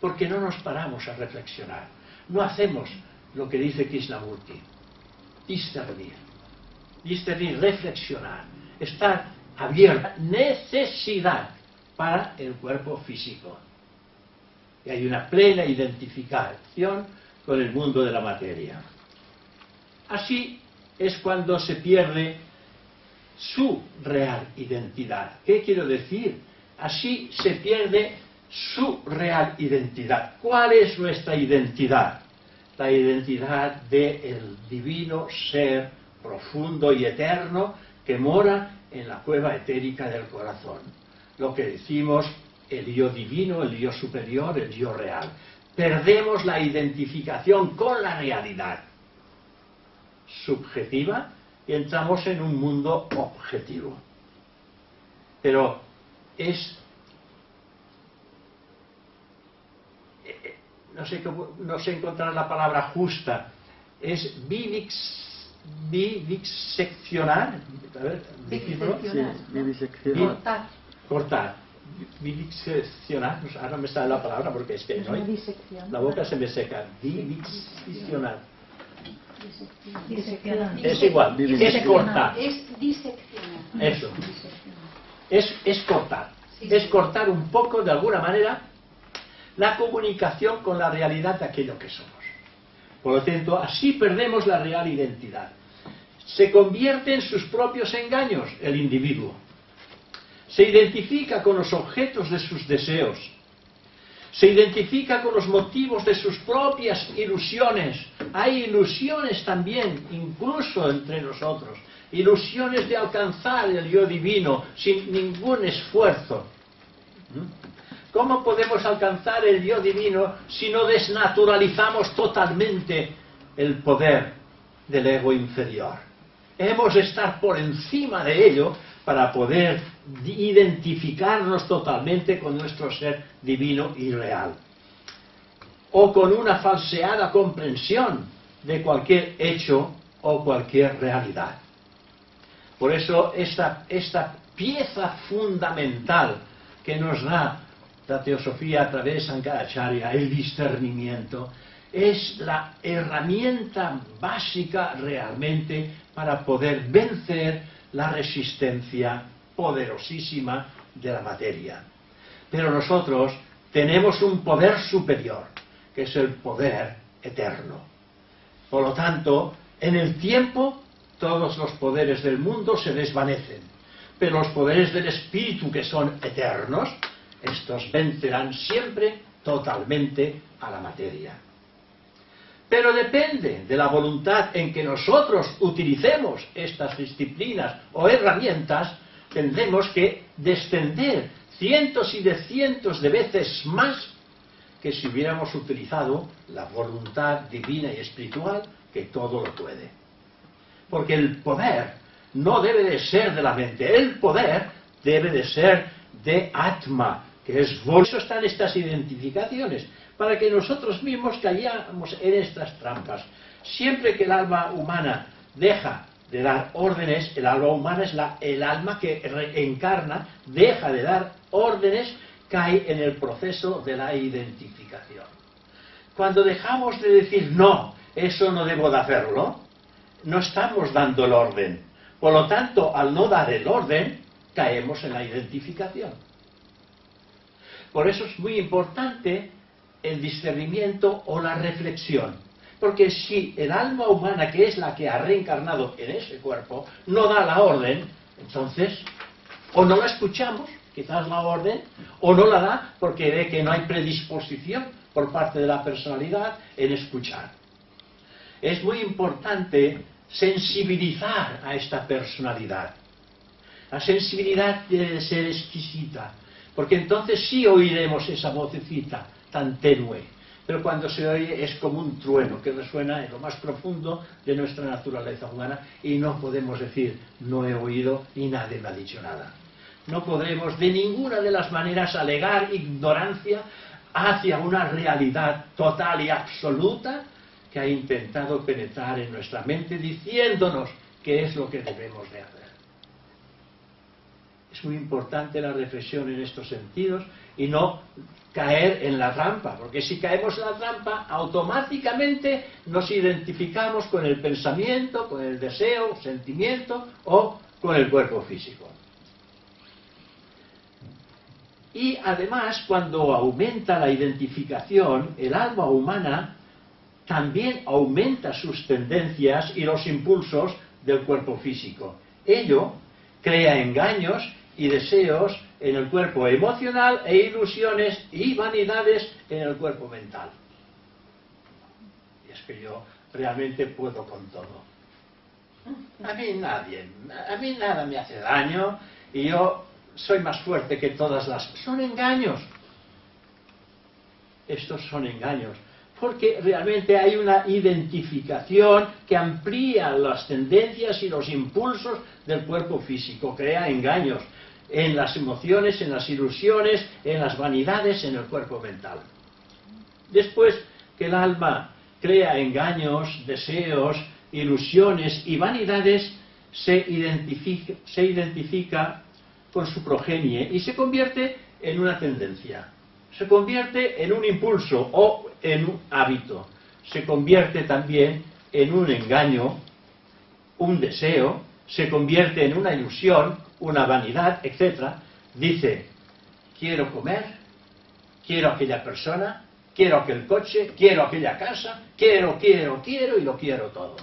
porque no nos paramos a reflexionar. No hacemos lo que dice Krishnamurti, discernir, reflexionar, estar abierta, necesidad para el cuerpo físico. Y hay una plena identificación con el mundo de la materia. Así es cuando se pierde su real identidad. ¿Qué quiero decir? Así se pierde su real identidad. ¿Cuál es nuestra identidad? La identidad del divino ser profundo y eterno que mora en la cueva etérica del corazón. Lo que decimos el yo divino, el yo superior, el yo real. Perdemos la identificación con la realidad subjetiva y entramos en un mundo objetivo. Pero no sé encontrar la palabra justa, es viviseccionar, a ver, cortar. Viviseccionar, ahora no me sale la palabra porque es que no, la boca se me seca. Viviseccionar. Es igual, es cortar. Es diseccionar. Eso. Es cortar. Es cortar un poco, de alguna manera, la comunicación con la realidad de aquello que somos. Por lo tanto, así perdemos la real identidad. Se convierte en sus propios engaños el individuo. Se identifica con los objetos de sus deseos. Se identifica con los motivos de sus propias ilusiones. Hay ilusiones también, incluso entre nosotros. Ilusiones de alcanzar el yo divino sin ningún esfuerzo. ¿Cómo podemos alcanzar el yo divino si no desnaturalizamos totalmente el poder del ego inferior? Hemos de estar por encima de ello para poder identificarnos totalmente con nuestro ser divino y real. O con una falseada comprensión de cualquier hecho o cualquier realidad. Por eso esta pieza fundamental que nos da la teosofía a través de Sankaracharya, el discernimiento, es la herramienta básica realmente para poder vencer la resistencia poderosísima de la materia. Pero nosotros tenemos un poder superior, que es el poder eterno. Por lo tanto, en el tiempo, todos los poderes del mundo se desvanecen, pero los poderes del espíritu, que son eternos, estos vencerán siempre totalmente a la materia. Pero depende de la voluntad en que nosotros utilicemos estas disciplinas o herramientas, tendremos que descender cientos y de cientos de veces más que si hubiéramos utilizado la voluntad divina y espiritual que todo lo puede. Porque el poder no debe de ser de la mente, el poder debe de ser de Atma, que es por eso están estas identificaciones, para que nosotros mismos cayamos en estas trampas. Siempre que el alma humana deja de dar órdenes, el alma humana es el alma que reencarna, deja de dar órdenes, cae en el proceso de la identificación. Cuando dejamos de decir, no, eso no debo de hacerlo, no estamos dando el orden. Por lo tanto, al no dar el orden, caemos en la identificación. Por eso es muy importante el discernimiento o la reflexión. Porque si el alma humana, que es la que ha reencarnado en ese cuerpo, no da la orden, entonces, o no la escuchamos, quizás la orden, o no la da porque ve que no hay predisposición por parte de la personalidad en escuchar. Es muy importante sensibilizar a esta personalidad. La sensibilidad debe ser exquisita, porque entonces sí oiremos esa vocecita tan tenue, pero cuando se oye es como un trueno que resuena en lo más profundo de nuestra naturaleza humana y no podemos decir, no he oído y nadie me ha dicho nada. No podremos de ninguna de las maneras alegar ignorancia hacia una realidad total y absoluta que ha intentado penetrar en nuestra mente diciéndonos qué es lo que debemos de hacer. Es muy importante la reflexión en estos sentidos y no caer en la trampa, porque si caemos en la trampa, automáticamente nos identificamos con el pensamiento, con el deseo, sentimiento o con el cuerpo físico. Y además, cuando aumenta la identificación, el alma humana también aumenta sus tendencias y los impulsos del cuerpo físico. Ello crea engaños y deseos en el cuerpo emocional e ilusiones y vanidades en el cuerpo mental. Y es que yo realmente puedo con todo. A mí nada me hace daño y yo soy más fuerte que todas las... Son engaños. Estos son engaños. Porque realmente hay una identificación que amplía las tendencias y los impulsos del cuerpo físico, crea engaños en las emociones, en las ilusiones, en las vanidades, en el cuerpo mental. Después que el alma crea engaños, deseos, ilusiones y vanidades, se identifica con su progenie y se convierte en una tendencia. Se convierte en un impulso o en un hábito. Se convierte también en un engaño, un deseo, se convierte en una ilusión, una vanidad, etc. Dice, quiero comer, quiero aquella persona, quiero aquel coche, quiero aquella casa, quiero y lo quiero todo.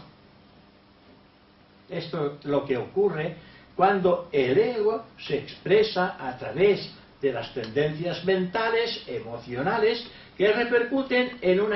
Esto es lo que ocurre cuando el ego se expresa a través de las tendencias mentales, emocionales, que repercuten en una